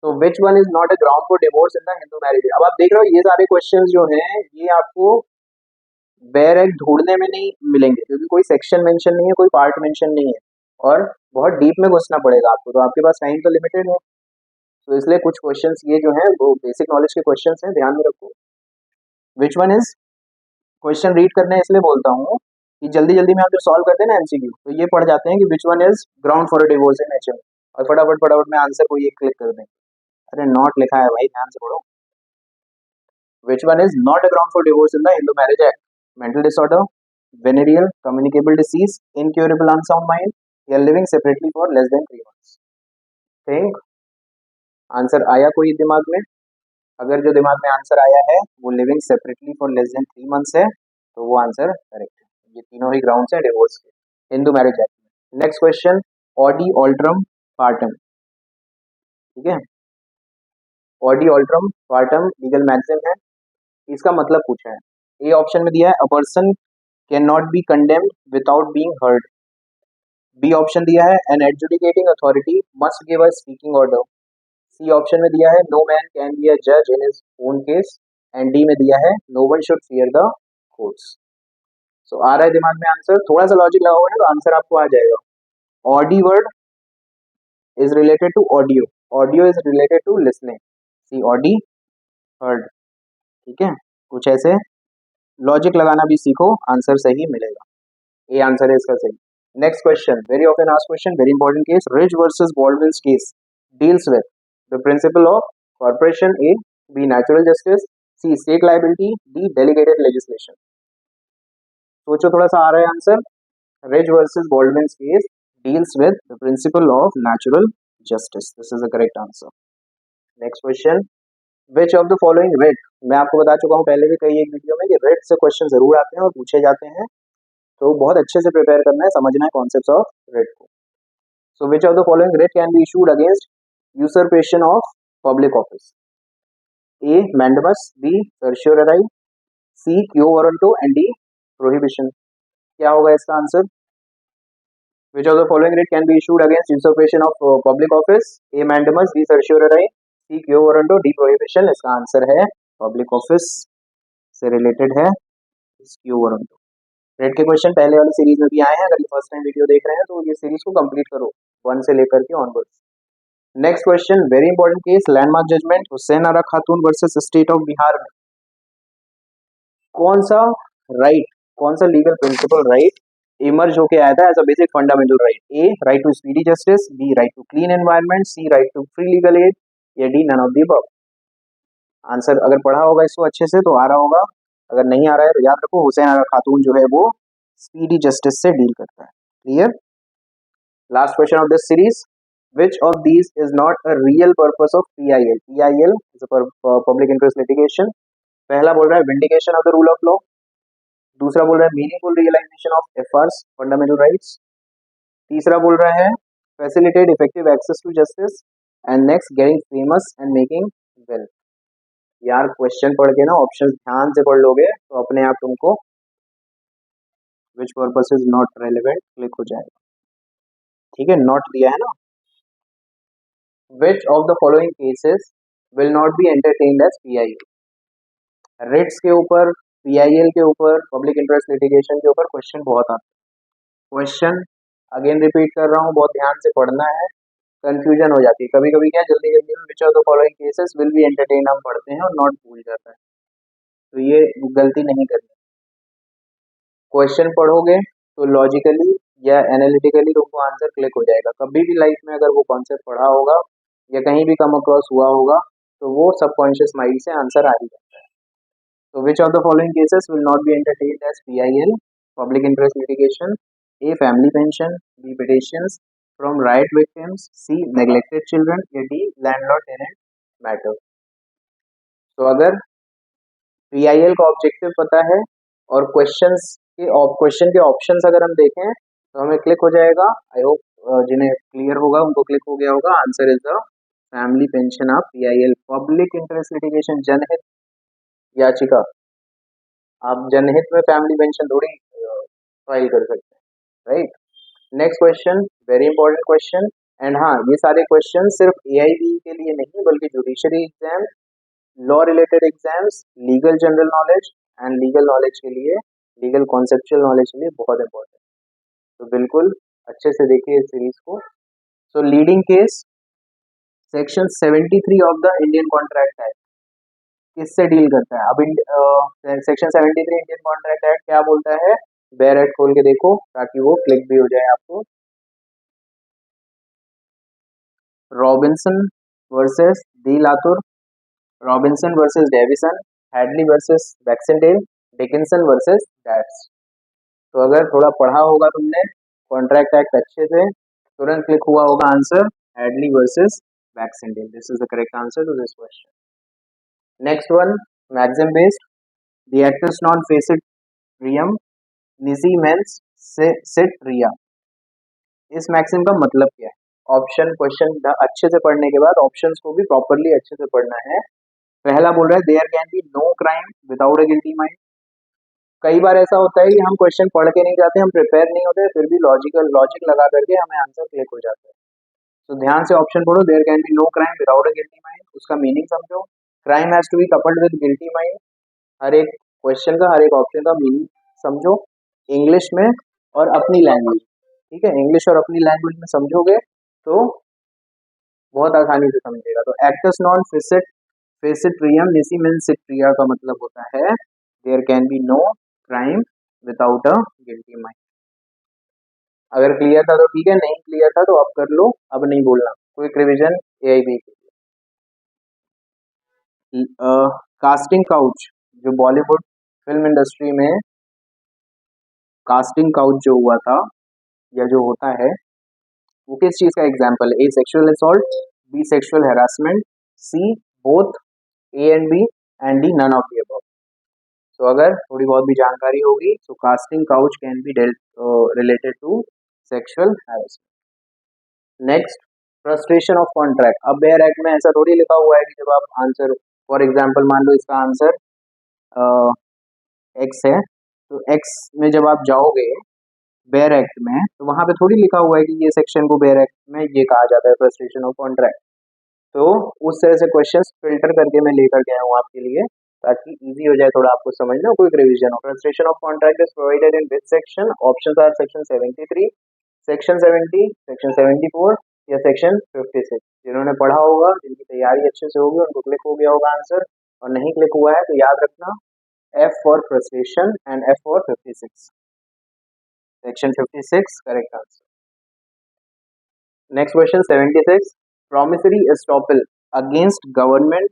तो which one is not a ground for divorce in the Hindu marriage. अब आप देख रहे हो ये सारे क्वेश्चंस जो हैं ये आपको वेयर एक्ट ढूंढने में नहीं मिलेंगे, क्योंकि कोई सेक्शन मेंशन नहीं है, कोई पार्ट मेंशन नहीं है, और बहुत डीप में घुसना पड़ेगा आपको, तो आपके पास टाइम तो लिमिटेड है, तो इसलिए कुछ क्वेश्चंस ये जो हैं वो बेसिक नॉलेज के क्वेश्चंस हैं, ध्यान में रखो। विच वन इज, क्वेश्चन रीड करने इसलिए बोलता हूँ कि जल्दी जल्दी में आप जो सॉल्व करते हैं ना एमसीक्यू, तो ये पढ़ जाते हैं कि विच one is ground for a divorce in HM, और फटाफट फटाफट में आंसर को ये क्लिक कर दें। अरे नॉट लिखा है भाई, ध्यान से पढ़ो। Which one is not a ground for divorce in the Hindu Marriage Act? Mental disorder, venereal, communicable disease, incurable unsound mind, या living separately for less than 3 months. Think, answer आया कोई दिमाग में? अगर जो दिमाग में आंसर आया है वो living separately for less than 3 months है, तो वो आंसर करेक्ट है। ये तीनों ही ग्राउंड्स हैं डिवोर्स के हिंदू मैरिज एक्ट में। नेक्स्ट क्वेश्चन, ऑडी ऑल्ट्रम पार्टम, ठीक है। ऑडी ऑल्ट्रम पार्टम लीगल मैक्सिम है, इसका मतलब पूछा है। ए ऑप्शन में दिया है, a person can not be condemned without being heard. B option दिया है, an adjudicating authority must give a speaking order. C option में दिया है, no man can be a जज in his own case, and D में दिया है, no one should fear the courts. So आ रहा है दिमाग में आंसर, थोड़ा सा लॉजिक लगा हुआ है तो आंसर आपको आ जाएगा। Audi word is related to audio, audio is related to listening, see audi heard, ठीक है। कुछ ऐसे लॉजिक लगाना भी सीखो, आंसर सही मिलेगा। ये आंसर है इसका सही। Next question, very often asked question, very important case, Ridge versus Baldwin case deals with the principle of corporation, A, B natural justice, C state liability, D delegated legislation. सोचो थोड़ा सा, आ रहा है answer, Ridge versus Baldwin case deals with the principle of natural justice, this is the correct answer. Next question, which of the following writ, मैं आपको बता चुका हूँ पहले भी कई एक वीडियो में कि रिट से क्वेश्चन जरूर आते हैं और पूछे जाते हैं, तो बहुत अच्छे से प्रिपेयर करना है, समझना है कॉन्सेप्ट्स ऑफ रिट को। So which of the following writ can be issued against usurpation of public office, A mandamus, B certiorari, C quo warranto, and D prohibition. क्या होगा इसका answer? Which of the following writ can be issued against usurpation of public office, A mandamus, B certiorari, C quo warranto, D prohibition. इसका answer है public office से related है quo warranto. Rate के question पहले वाली series में भी आए हैं, अगर फर्स्ट टाइम वीडियो देख रहे हैं तो ये सीरीज को कंप्लीट करो 1 से लेकर के onwards. Next question, very important case, landmark judgment Hussain Ara Khatoon versus state of Bihar में कौन सा राइट, कौन सा लीगल प्रिंसिपल राइट इमर्ज होके आया था as a basic fundamental right? A right to speedy justice, B right to clean environment, C right to free legal aid, या D none of the above. Answer अगर पढ़ा होगा इसको अच्छे से तो आ रहा होगा, अगर नहीं आ रहा है तो याद रखो, हुसैन आरा खातून जो है वो स्पीडी जस्टिस से डील करता है। Clear? Last question of this series, which of these is not a real purpose of PIL? PIL is a public interest litigation। पहला बोल रहा है vindication of the rule of law, दूसरा बोल रहा है meaningful realization of FR's fundamental rights, तीसरा बोल रहा है facilitate effective access to justice, and next getting famous and making wealth। यार क्वेश्चन पढ़ के ना ऑप्शन ध्यान से पढ़ लोगे तो अपने आप तुमको which purpose is not relevant click हो जाएगा, ठीक है। नॉट दिया है ना। Which of the following cases will not be entertained as PIL? Writs के ऊपर, PIL के ऊपर, पब्लिक इंटरेस्ट लिटिगेशन के ऊपर क्वेश्चन बहुत आते हैं। क्वेश्चन अगेन रिपीट कर रहा हूँ, बहुत ध्यान से पढ़ना है, कंफ्यूजन हो जाती है कभी कभी, क्या जल्दी जल्दी में विच of the following cases will be entertain हम पढ़ते हैं और नॉट भूल जाता है, तो ये गलती नहीं करनी। क्वेश्चन पढ़ोगे तो लॉजिकली या एनालिटिकली तुमको आंसर क्लिक हो जाएगा। कभी भी लाइफ में अगर वो कॉन्सेप्ट पढ़ा होगा या कहीं भी कम अक्रॉस हुआ होगा तो वो सबकॉन्शियस माइंड से आंसर आ ही जाता है। तो which of the following cases will not be entertained as PIL, public interest litigation? A family pension, B petitions from riot victims, C neglected children, या डी लैंडलॉर्ड टेनेंट मैटर। तो अगर PIL का objective पता है और question के options अगर हम देखें तो हमें क्लिक हो जाएगा। आई होप जिन्हें क्लियर होगा उनको क्लिक हो गया होगा। Answer is the family pension of PIL, public interest litigation, जनहित याचिका। आप जनहित में फैमिली पेंशन थोड़ी फाइल कर सकते हैं, right. Next question, very important question. And हाँ, ये सारे क्वेश्चन सिर्फ AIB के लिए नहीं बल्कि judiciary exam, law related exams, legal general knowledge and legal knowledge के लिए, लीगल कॉन्सेप्चुअल नॉलेज के लिए बहुत इंपॉर्टेंट। तो बिल्कुल अच्छे से देखिए इस सीरीज को। So leading case, section 73 of the Indian contract act किससे डील करता है? अब सेक्शन 73 इंडियन कॉन्ट्रैक्ट एक्ट क्या बोलता है? बेयर एक्ट खोल के देखो ताकि वो क्लिक भी हो जाए आपको। Robinson versus De Latour, Robinson versus Davison, Hadley versus Baxendale, Dickinson versus Dodds. तो अगर थोड़ा पढ़ा होगा तुमने कॉन्ट्रैक्ट एक्ट अच्छे से, तुरंत क्लिक हुआ होगा answer Hadley versus Baxendale. This is the correct answer to this question. Next one, maxim based, the actus non facit reum nisi mens sit rea. इस मैक्सिम का मतलब क्या है? ऑप्शन क्वेश्चन अच्छे से पढ़ने के बाद ऑप्शंस को भी प्रॉपरली अच्छे से पढ़ना है। पहला बोल रहा है there can be no crime without a guilty mind. कई बार ऐसा होता है कि हम क्वेश्चन पढ़ के नहीं जाते, हम प्रिपेयर नहीं होते, फिर भी लॉजिक लगा करके हमें आंसर क्लिक हो जाता है। तो ध्यान से ऑप्शन पढ़ो, there can be no crime without a guilty mind, उसका मीनिंग समझो। Crime has to be coupled with guilty mind, हर एक क्वेश्चन का, हर एक ऑप्शन का मीनिंग समझो इंग्लिश में और अपनी लैंग्वेज, ठीक है। इंग्लिश और अपनी लैंग्वेज में समझोगे तो बहुत आसानी से समझेगा। तो actus non facit reum nisi mens sit rea का मतलब होता है there can be no crime without a guilty mind. अगर क्लियर था तो ठीक है, नहीं क्लियर था तो अब कर लो, अब नहीं बोलना। क्विक रिवीजन AIB के लिए। कास्टिंग काउच, जो बॉलीवुड फिल्म इंडस्ट्री में कास्टिंग काउच जो हुआ था या जो होता है वो किस चीज का एग्जाम्पल है? A sexual assault, B sexual harassment, C both A and B, and D none of the above. तो अगर थोड़ी बहुत भी जानकारी होगी तो casting couch can be related to sexual harassment. Next, frustration of contract. अब बेयर एक्ट में ऐसा थोड़ी लिखा हुआ है कि जब आप आंसर, फॉर एग्जांपल मान लो इसका आंसर एक्स है, तो एक्स में जब आप जाओगे बेयर एक्ट में तो वहां पे थोड़ी लिखा हुआ है कि ये सेक्शन को बेयर एक्ट में ये कहा जाता है फ्रस्ट्रेशन ऑफ कॉन्ट्रैक्ट। तो उस तरह से क्वेश्चंस फिल्टर करके मैं लेकर गया हूँ आपके लिए ताकि इजी हो जाए थोड़ा आपको समझना। Quick revision of frustration of contract is provided in which section? Options are section 73, section 70, section 74 या सेक्शन 56। जिन्होंने पढ़ा होगा, जिनकी तैयारी अच्छे से होगी, उनको क्लिक हो गया होगा आंसर, और नहीं क्लिक हुआ है तो याद रखना F for frustration and F for 56, section 56 correct answer. Next question 76, promissory estoppel against government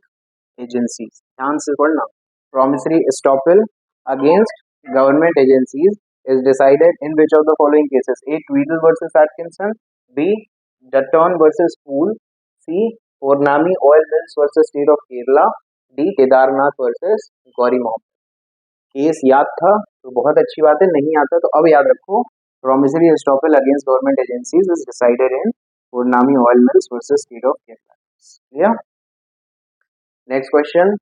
agencies. ध्यान से पढ़ना, promissory estoppel against government agencies is decided in which of the following cases? A. Tweedle versus Atkinson, B. Dutton versus Poole, C. Ornami Oil Mills versus State of Kerala, D. Kedarnath versus Gauri Mohammed। Case याद था तो बहुत अच्छी बात है, नहीं आता तो अब याद रखो, promissory estoppel against government agencies is decided in Ornami Oil Mills versus State of Kerala। Clear? Next question,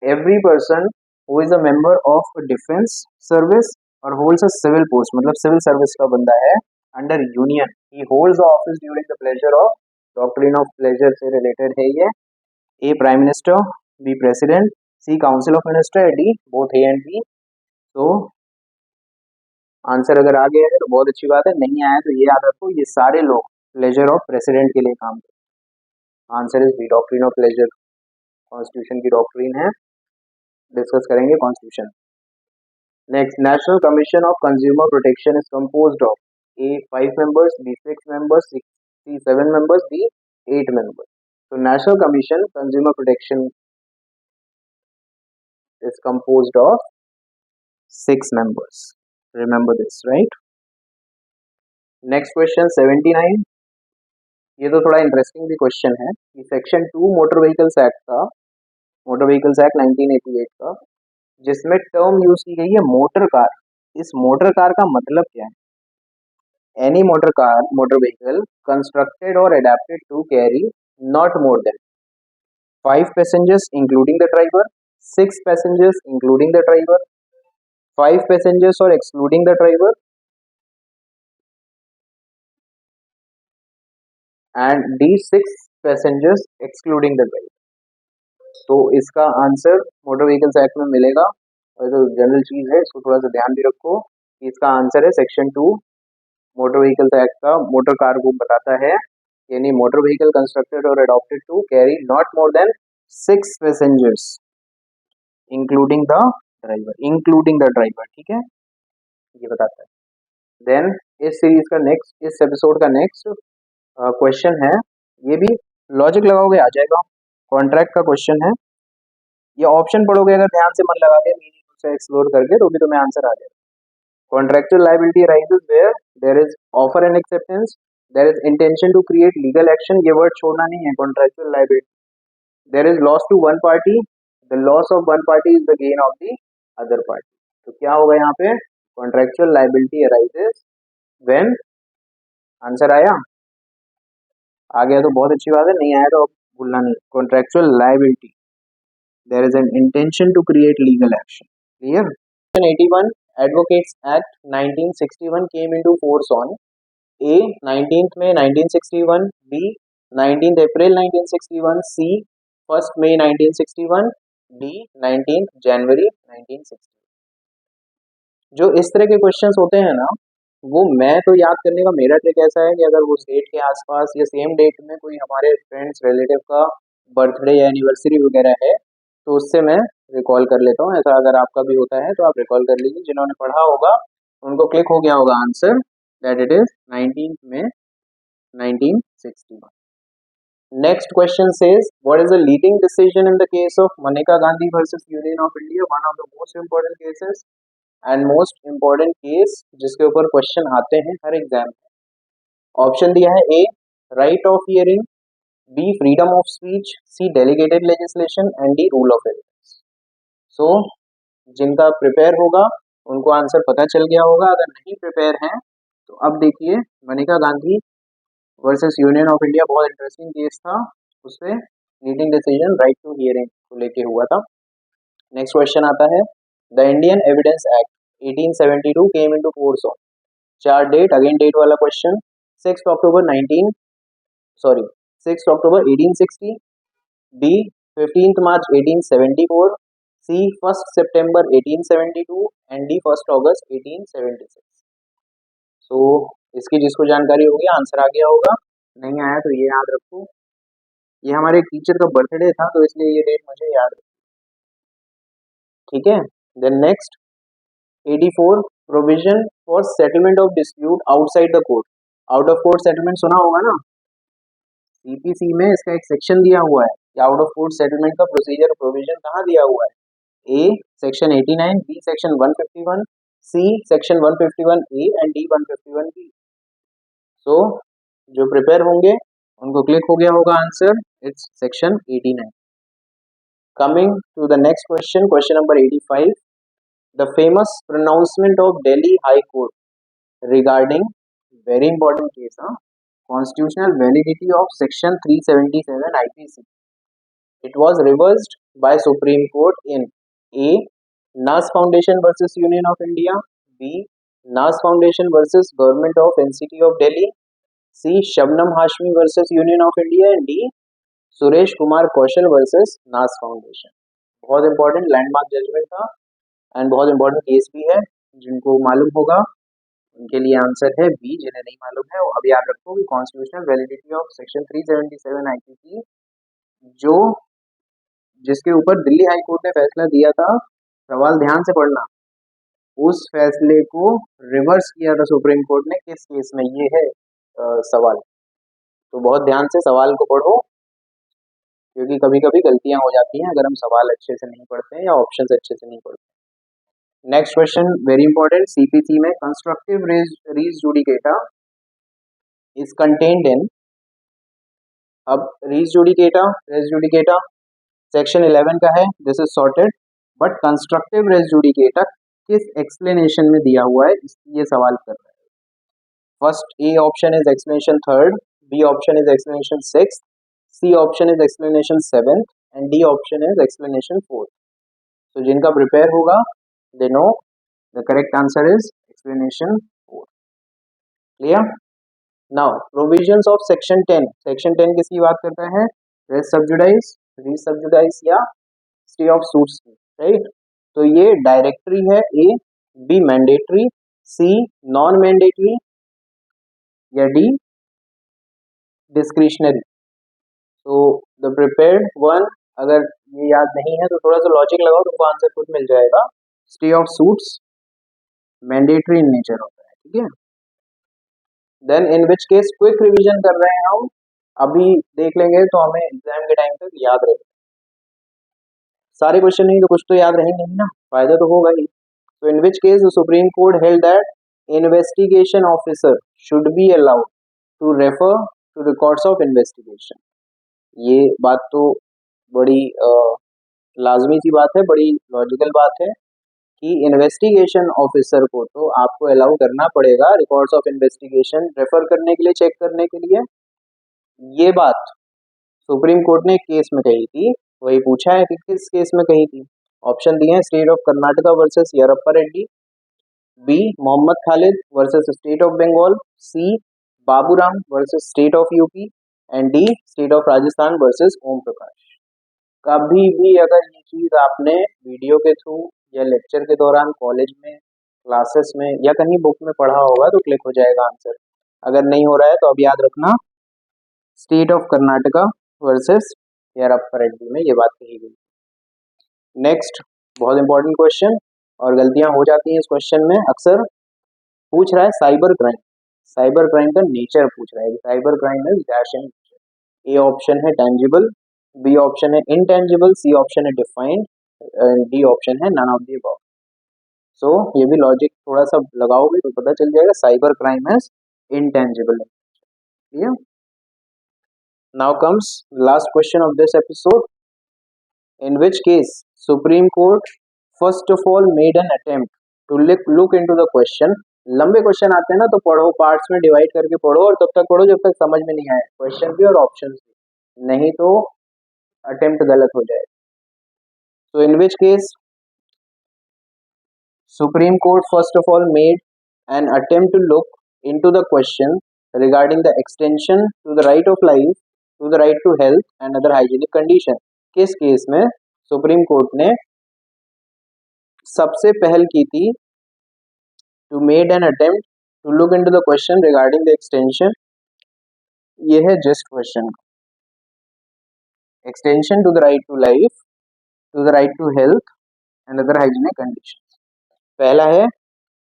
every person who is a member of a defense service और holds a civil post, मतलब civil service का बंदा है, under union, he holds the office during the pleasure of, doctrine of pleasure से related है ये। A prime minister, B president, C council of minister, D both A and B. तो answer अगर आ गया है तो बहुत अच्छी बात है, नहीं आया तो ये याद रखो ये सारे लोग प्लेजर ऑफ प्रेसिडेंट के लिए काम करते हैं। Answer is B, doctrine of pleasure constitution की डॉक्ट्रिन है, डिस्कस करेंगे constitution. Next, national commission of consumer protection is composed of A 5 members, B 6 members, C 7 members, D 8 members. So National Commission Consumer Protection is composed of 6 members. Remember this, right? Next question 79. ये तो थोड़ा interesting भी question है कि section 2 motor vehicles act का, motor vehicles act 1988 का, जिसमें term use की गई है मोटर कार, इस मोटर कार का मतलब क्या है? Any motor car, motor vehicle constructed or adapted to carry not more than 5 passengers including the driver, 6 passengers including the driver, 5 passengers or excluding the driver, and D 6 passengers excluding the driver. तो इसका answer motor vehicles act में मिलेगा, और जो general चीज है इसको थोड़ा सा ध्यान भी रखो कि इसका आंसर है सेक्शन 2 मोटर व्हीकल्स एक्ट का। मोटर कार को बताता है, यानी मोटर व्हीकल कंस्ट्रक्टेड और adopted to carry not more than 6 passengers including the driver, ठीक है, ये बताता है। देन इस सीरीज का नेक्स्ट, इस एपिसोड का नेक्स्ट क्वेश्चन है, ये भी लॉजिक लगाओगे आ जाएगा, कॉन्ट्रैक्ट का क्वेश्चन है। ये ऑप्शन पढ़ोगे अगर ध्यान से मन लगा के, मीनिंग से एक्सप्लोर करके, तो भी तुम्हें आंसर आ जाएगा। Contractual liability arises where there is offer and acceptance, there is intention to create legal action, ये वर्ड छोड़ना नहीं है, contractual liability. There is loss to one party, the loss of one party is the gain of the other party. तो क्या होगा यहाँ पे? Contractual liability arises when, answer आया, आ गया तो बहुत अच्छी बात है, नहीं आया तो भूलना नहीं। Contractual liability, there is an intention to create legal action, clear. 81 Advocates Act 1961 came into force on A 19th May 1961, B 19th April 1961, C 1st May 1961, D 19th January 1961। जो इस तरह के क्वेश्चंस होते हैं ना, वो मैं तो याद करने का मेरा ट्रिक ऐसा है कि अगर वो डेट के आसपास या सेम डेट में कोई हमारे फ्रेंड्स रिलेटिव का बर्थडे या एनिवर्सरी वगैरह है, तो उससे मैं रिकॉल कर लेता हूँ। ऐसा अगर आपका भी होता है तो आप रिकॉल कर लीजिए, जिन्होंने पढ़ा होगा उनको क्लिक हो गया होगा आंसर, दैट इट इज 19 में 1961। Next question says what is the leading decision in the case of Maneka Gandhi versus union of India, one of the most important cases and most important case जिसके ऊपर question आते हैं हर exam में। Option दिया है A right of hearing, B freedom of speech, C delegated legislation and D rule of evidence. So जिनका prepare होगा उनको आंसर पता चल गया होगा, अगर नहीं प्रिपेयर हैं तो अब देखिए, Maneka Gandhi versus union of India बहुत इंटरेस्टिंग केस था, उससे leading decision right to hearing को लेके हुआ था। नेक्स्ट क्वेश्चन आता है, the Indian evidence act 1872 came into force on, चार डेट, अगेन डेट वाला question, 6 October 1860, B 15 March 1874, C 1 September 1872 and D 1 August 1876। So इसकी जिसको जानकारी होगी आंसर आ गया होगा, नहीं आया तो ये याद रखो, ये हमारे टीचर का बर्थडे था तो इसलिए ये डेट मुझे याद है, ठीक है। Then next 84 provision for settlement of dispute outside the court, out of court settlement सुना होगा ना, सीपीसी में इसका एक सेक्शन दिया हुआ है कि आउट ऑफ कोर्ट सेटलमेंट का प्रोसीजर प्रोविजन कहाँ दिया हुआ है, A section 89, B section 151, C section 151 A and D 151 B. So जो प्रिपेयर होंगे उनको क्लिक हो गया होगा answer, it's section 89। Coming to the next question, question number 85, the famous pronouncement of Delhi high court regarding, very important case, constitutional validity of section 377 IPC. It was reversed by Supreme Court in A Nas Foundation versus Union of India, B Nas Foundation versus Government of NCT of Delhi, C Shabnam Hashmi versus Union of India and D Suresh Kumar Kaushal versus नास foundation. बहुत important landmark judgement था and बहुत important case भी है, जिनको मालूम होगा उनके लिए आंसर है बी, जिन्हें नहीं मालूम है अब याद रखो कि constitutional validity of section 377 IPC, जो जिसके ऊपर दिल्ली हाई कोर्ट ने फैसला दिया था, सवाल ध्यान से पढ़ना, उस फैसले को रिवर्स किया था सुप्रीम कोर्ट ने किस केस में, ये है सवाल। तो बहुत ध्यान से सवाल को पढ़ो, क्योंकि कभी कभी गलतियां हो जाती हैं अगर हम सवाल अच्छे से नहीं पढ़ते हैं या ऑप्शंस अच्छे से नहीं पढ़ते। Next question very important, CPC में constructive res judicata is contained in. अब रीज जुडिकेटा सेक्शन 11 का है, this is sorted, but constructive res judicata किस एक्सप्लेनेशन में दिया हुआ है, ये सवाल कर रहा है। First A option is explanation third, B option is explanation six, C option is explanation seventh and D option is explanation fourth. तो जिनका प्रिपेयर होगा they know the correct answer is explanation fourth. Clear? Now provisions of section 10, section 10 किसकी बात करता है? Race सब्जुडाइज, res sub judice या stay of suits की, right? तो ये डायरेक्टरी है A, B mandatory, C non mandatory या डी डिस्क्रिशनरी। तो द प्रिपेयर्ड वन, अगर ये याद नहीं है तो थोड़ा सा लॉजिक लगाओ, तुमको आंसर खुद मिल जाएगा। Stay of suits mandatory in nature होता है, ठीक है। Then in which case quick revision कर रहे हैं हम, अभी देख लेंगे तो हमें एग्जाम के टाइम तक याद रहेगा। सारे क्वेश्चन नहीं तो कुछ तो याद रहेंगे ही ना, फायदा तो होगा ही। तो in which case the supreme court held that investigation officer should be allowed to refer to records of investigation. ये बात तो बड़ी लाजमी सी बात है, बड़ी लॉजिकल बात है कि इन्वेस्टिगेशन ऑफिसर को तो आपको अलाउ करना पड़ेगा रिकॉर्ड्स ऑफ इन्वेस्टिगेशन रेफर करने के लिए, चेक करने के लिए। ये बात सुप्रीम कोर्ट ने केस में कही थी, वही पूछा है कि किस केस में कही थी। ऑप्शन दिए हैं, state of Karnataka versus Yerappa Reddy, B Mohammad Khalid versus state of Bengal, C Baburam versus state of UP and D state of Rajasthan versus Om Prakash. कभी भी अगर ये चीज आपने वीडियो के थ्रू या लेक्चर के दौरान कॉलेज में क्लासेस में या कहीं बुक में पढ़ा होगा तो क्लिक हो जाएगा आंसर। अगर नहीं हो रहा है तो अब याद रखना, state of Karnataka versus Yerappa Reddy में ये बात कही गई। नेक्स्ट बहुत इंपॉर्टेंट क्वेश्चन, और गलतियां हो जाती हैं इस क्वेश्चन में अक्सर। पूछ रहा है साइबर क्राइम, साइबर क्राइम का नेचर पूछ रहा है, cyber crime is dash in nature. A option है टेंजिबल, बी ऑप्शन है इनटेंजिबल, सी ऑप्शन है डिफाइंड, डी ऑप्शन है नन ऑफ द अबव। सो ये भी लॉजिक थोड़ा सा लगाओगे तो पता चल जाएगा, cyber crime is intangible. Clear? Now comes last question of this episode, in which case Supreme Court first of all made an attempt to look into the question। लंबे क्वेश्चन आते हैं ना तो पढ़ो, पार्ट्स में डिवाइड करके पढ़ो और तब तक पढ़ो जब तक समझ में नहीं आए क्वेश्चन भी और ऑप्शन भी, नहीं तो अटेम्प्ट गलत हो जाए। तो in which case Supreme Court first of all made an attempt to look into the question regarding the extension to the right of life, to the right to health and other hygienic condition। किस case में supreme court ने सबसे पहल की थी, to made an attempt to look into the question regarding the extension. ये है just question, extension to the right to life, to the right to health and other hygienic condition. पहला है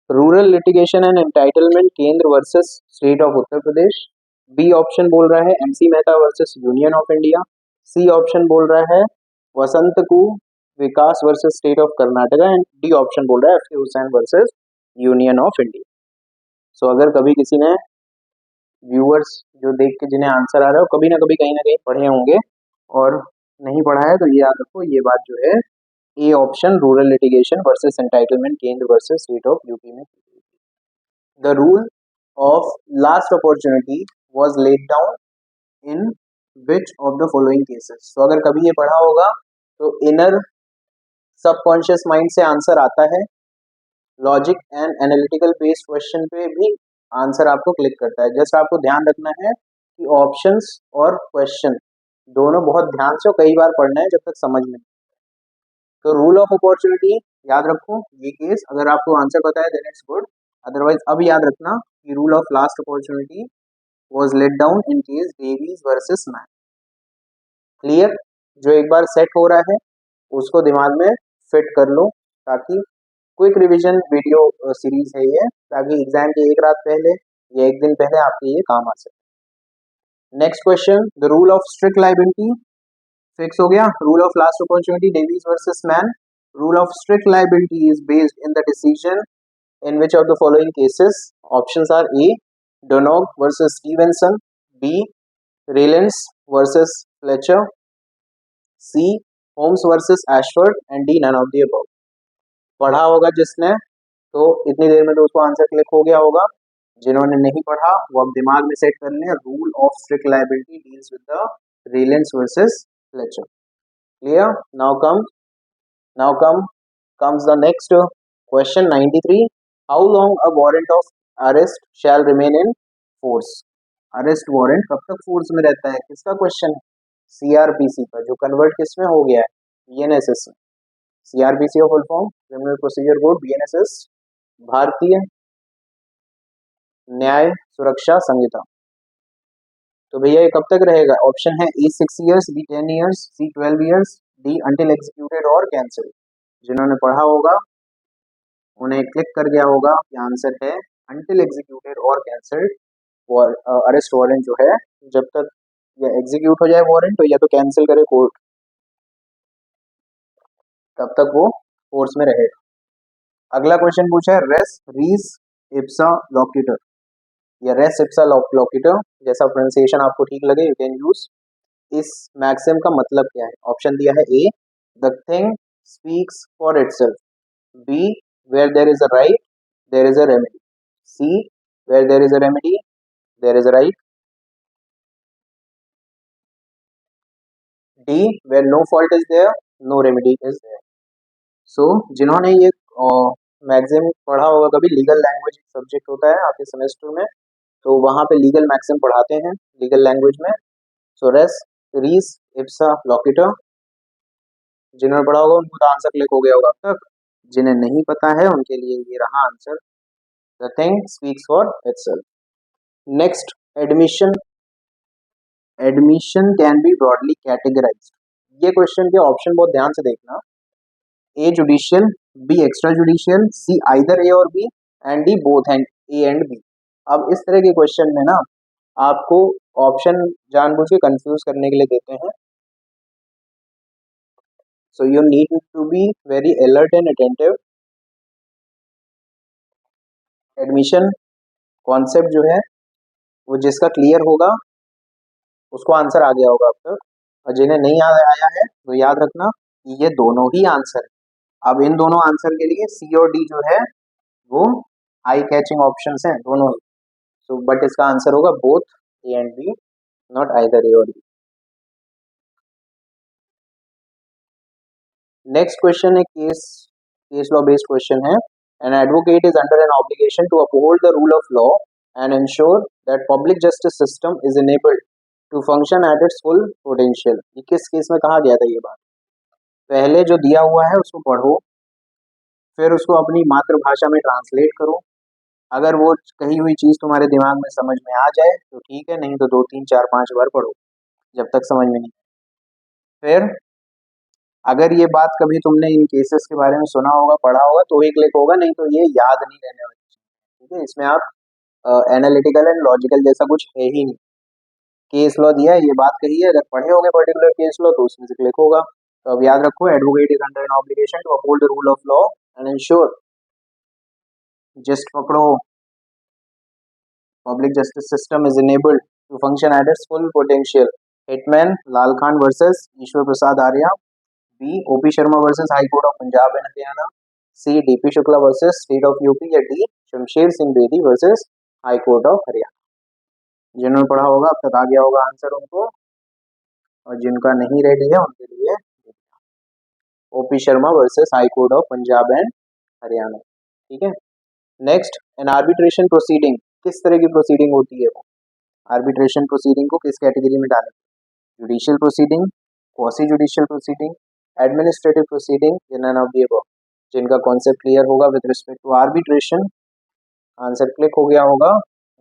rural litigation and entitlement Kendra versus state of Uttar Pradesh, B option बोल रहा है MC Mehta versus union of India, C option बोल रहा है वसंत कु Vikas versus state of Karnataka and D option बोल रहा है F K Hussain versus union of India. So अगर कभी किसी ने व्यूअर्स जो देख के जिन्हें आंसर आ रहा है कभी ना कहीं पढ़े होंगे और नहीं पढ़ा है तो ये याद रखो, ये बात जो है A option rural litigation versus entitlement Kendra versus state of UP में। The rule of last opportunity was laid down in which of the following cases. तो अगर कभी ये पढ़ा होगा तो इनर सबकॉन्शियस माइंड से आंसर आता है, logic and analytical based question पे भी आंसर आपको क्लिक करता है। जस्ट आपको ध्यान रखना है कि ऑप्शंस और क्वेश्चन दोनों बहुत ध्यान से और कई बार पढ़ना है जब तक समझ में। तो रूल ऑफ अपॉर्चुनिटी याद रखो, ये केस अगर आपको आंसर पता है देन इट्स गुड, अदरवाइज अब याद रखना कि rule of last opportunity was let down in case Davies versus Mann. Clear? जो एक बार सेट हो रहा है उसको दिमाग में फिट कर लो ताकि क्विक रिवीजन वीडियो सीरीज है ये, ताकि एग्जाम के एक रात पहले या एक दिन पहले आपके ये काम आ सके। Next question, the rule of strict liability fix हो गया। Rule of last opportunity, Davis versus man. Rule of strict liability is based in the decision in which of the following cases? Options are A. Donog versus Stevenson, B. Raylands versus Fletcher, C. Holmes versus Ashford, and D. None of the above. पढ़ा होगा जिसने तो इतनी देर में तो उसको answer click हो गया होगा। जिन्होंने नहीं पढ़ा वो अब दिमाग में सेट कर लें, rule of strict liability deals with the Raylands versus Fletcher. Clear? Now comes the next question 93. How long a warrant of arrest shall remain in force? Arrest warrant कब तक फोर्स में रहता है, किसका क्वेश्चन है? CrPC का, जो convert किस में हो गया है? बीएनएसएस में। सीआरपीसी का full form criminal procedure code, BNSS भारतीय न्याय सुरक्षा संहिता। तो भैया ये कब तक रहेगा? ऑप्शन है ए 6 ईयर्स, बी 10 ईयर्स, सी 12 ईयर्स, डी अंटिल एग्जीक्यूटेड और कैंसिल। जिन्होंने पढ़ा होगा उन्हें क्लिक कर गया होगा कि आंसर है अंटिल एग्जीक्यूटेड और कैंसिल्ड। अरेस्ट वारंट जो है जब तक या एग्जीक्यूट हो जाए वारंट, तो या तो कैंसिल करे कोर्ट, तब तक वो फोर्स में रहेगा। अगला क्वेश्चन पूछा है रेस रीस इप्सा लोकेटर या रेस इप्सा लोकेटर, जैसा प्रोनाउंसिएशन आपको ठीक लगे यू कैन यूज। इस मैक्सिम का मतलब क्या है? ऑप्शन दिया है A, the thing speaks for itself, B, where there is a right there is a remedy, C, where there is a remedy there is a right, D, where no fault is there no remedy is there. So जिन्होंने ये maxim पढ़ा होगा, कभी legal language subject होता है आपके semester में, तो वहाँ पे लीगल मैक्सिम पढ़ाते हैं लीगल लैंग्वेज में। सो रेस रीस इप्सा लोकेटर, जिन्होंने पढ़ा होगा उनको तो आंसर क्लिक हो गया होगा अब तक। जिन्हें नहीं पता है उनके लिए ये रहा answer, the thing speaks for itself. Next, admission can be broadly categorised. ये क्वेश्चन के ऑप्शन बहुत ध्यान से देखना, A judicial, B extra judicial, C either A or B, and D both and A and B. अब इस तरह के क्वेश्चन में ना आपको ऑप्शन जानबूझ के कंफ्यूज करने के लिए देते हैं, so you need to be very alert and attentive. Admission concept जो है वो जिसका क्लियर होगा उसको आंसर आ गया होगा अब तक, और जिन्हें नहीं आया है तो याद रखना कि ये दोनों ही आंसर है। अब इन दोनों आंसर के लिए सी और डी जो है वो आई कैचिंग ऑप्शंस हैं दोनों ही, सो बट इसका आंसर होगा both A and B, not either A or B. Next question एक केस लॉ बेस्ड क्वेश्चन है। An advocate is under an obligation to uphold the rule of law and ensure that public justice system is enabled to function at its full potential. ये किस case में कहा गया था ये बात? पहले जो दिया हुआ है उसको पढ़ो, फिर उसको अपनी मातृभाषा में ट्रांसलेट करो। अगर वो कही हुई चीज़ तुम्हारे दिमाग में समझ में आ जाए तो ठीक है, नहीं तो 2 3 4 5 बार पढ़ो जब तक समझ में नहीं। फिर अगर ये बात कभी तुमने इन केसेस के बारे में सुना होगा, पढ़ा होगा तो ही क्लिक होगा, नहीं तो ये याद नहीं रहने वाली चीज़, ठीक है। इसमें आप एनालिटिकल एंड लॉजिकल जैसा कुछ है ही नहीं। केस लॉ दिया है, ये बात कही है, अगर पढ़े होंगे पर्टिकुलर केस लॉ तो उसमें से क्लिक होगा। तो अब याद रखो, advocate is under an obligation to uphold the rule of law and ensure, just पकड़ो, public justice system is enabled to function at its full potential. हिटमैन Lal Khan versus Ishwar Prasad Arya, B OP Sharma versus high court of Punjab and Haryana, C DP Shukla versus state of UP, या D Shamsher Singh Bedi versus high court of Haryana. जिन्होंने पढ़ा होगा अब तक आ गया होगा आंसर उनको, और जिनका नहीं रेडी है उनके लिए OP Sharma versus high court of Punjab and Haryana, ठीक है। नेक्स्ट, एन आर्बिट्रेशन प्रोसीडिंग, किस तरह की प्रोसीडिंग होती है वो? आर्बिट्रेशन प्रोसीडिंग को किस कैटेगरी में डालें? Judicial proceeding, quasi judicial proceeding, administrative proceeding, या नन ऑफ द अबव। जिनका कॉन्सेप्ट क्लियर होगा with respect to arbitration, answer click हो गया होगा।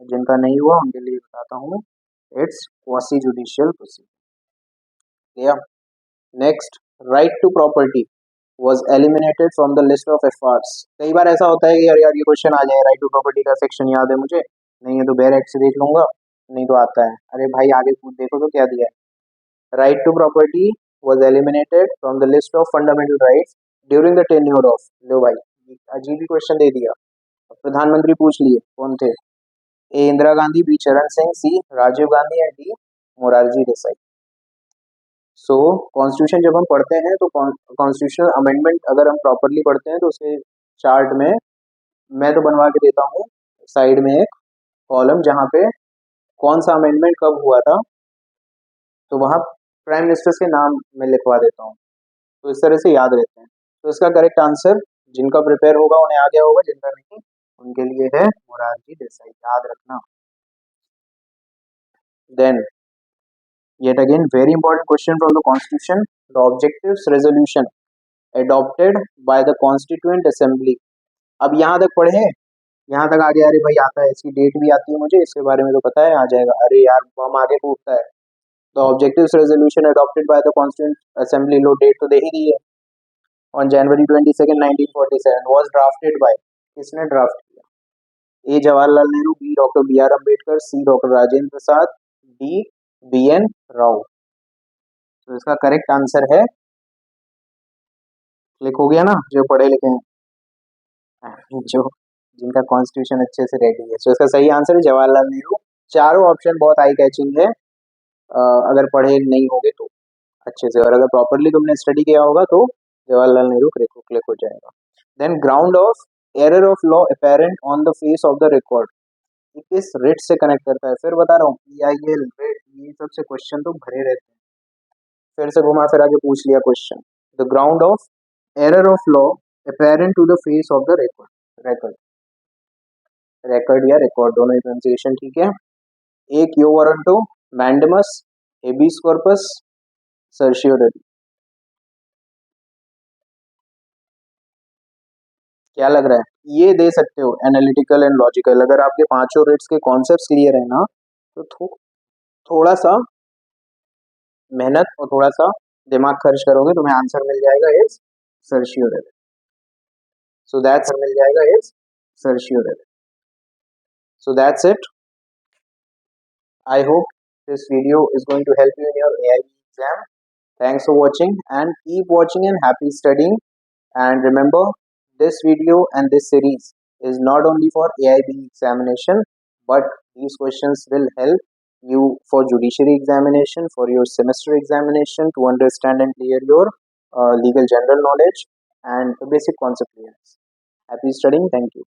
जिनका नहीं हुआ उनके लिए बताता हूँ, it's quasi judicial proceeding. Next, right to property, was eliminated from the list of FRs. कई बार ऐसा होता है कि यार यार ये क्वेश्चन आ जाए, राइट टू प्रॉपर्टी का सेक्शन याद है मुझे, नहीं है तो बेयर एक्ट से देख लूंगा, नहीं तो आता है, अरे भाई आगे खुद देखो तो क्या दिया है। Right to property was eliminated from the list of fundamental rights during the tenure of, लो भाई अजीब ही क्वेश्चन दे दिया। प्रधानमंत्री पूछ लिए कौन थे, ए Indira Gandhi, B Charan Singh, C Rajiv Gandhi and D Morarji Desai. So constitution जब हम पढ़ते हैं तो कॉन्स्टिट्यूशनल अमेंडमेंट अगर हम प्रॉपरली पढ़ते हैं तो उसके चार्ट में मैं तो बनवा के देता हूँ साइड में एक कॉलम जहाँ पे कौन सा अमेंडमेंट कब हुआ था, तो वहाँ प्राइम मिनिस्टर्स के नाम में लिखवा देता हूँ, तो इस तरह से याद रहते हैं। तो इसका करेक्ट आंसर जिनका प्रिपेयर होगा उन्हें आ गया होगा, जिनका नहीं उनके लिए है मोरारजी देसाई, याद रखना। Then yet again very important question from the constitution, the objectives resolution adopted by the constituent assembly। अब यहाँ तक पढ़े, यहाँ तक आगे अरे भाई आता है, इसकी डेट भी आती है मुझे, इसके बारे में तो पता है, आ जाएगा, अरे यार हम आगे पूछता है। The objectives resolution adopted by the constituent assembly, लो डेट तो दे ही दी है, on January 22 1947 was drafted by, किसने ड्राफ्ट किया, A Jawaharlal Nehru, B doctor B R Ambedkar, C doctor Rajendra Prasad, D B N Rau. तो इसका करेक्ट आंसर है, क्लिक हो गया ना जो पढ़े लिखे हैं, जो जिनका कॉन्स्टिट्यूशन अच्छे से रेडी है। सो इसका सही आंसर है जवाहरलाल नेहरू। चारों ऑप्शन बहुत आई कैचिंग है, अगर पढ़े नहीं होगे तो अच्छे से, और अगर प्रॉपरली तुमने स्टडी किया होगा तो जवाहरलाल नेहरू क्लिक हो जाएगा। Then ground of error of law apparent on the face of the record, किस रिट से कनेक्ट करता है, फिर बता रहा हूँ PIL रिट, ये सबसे क्वेश्चन तो भरे रहते हैं, फिर से घुमा फिरा के पूछ लिया question. The ground of error of law apparent to the face of the record, record या रिकॉर्ड दोनों ही प्रोनाउंसिएशन ठीक है। एक quo warranto, mandamus, habeas corpus, certiorari, क्या लग रहा है, ये दे सकते हो एनालिटिकल एंड लॉजिकल, अगर आपके पांचों रेट्स के कॉन्सेप्ट्स क्लियर है ना तो थोड़ा सा मेहनत और थोड़ा सा दिमाग खर्च करोगे तुम्हें आंसर मिल जाएगा इज सर्शियोररी। सो दैट्स मिल जाएगा is certiorari. So that's it. I hope this video is going to help you in your AIB exam. Thanks for watching and keep watching and happy studying. And remember, this video and this series is not only for AIB examination, but these questions will help you for judiciary examination, for your semester examination, to understand and clear your legal general knowledge and the basic concept clearance. Happy studying. Thank you.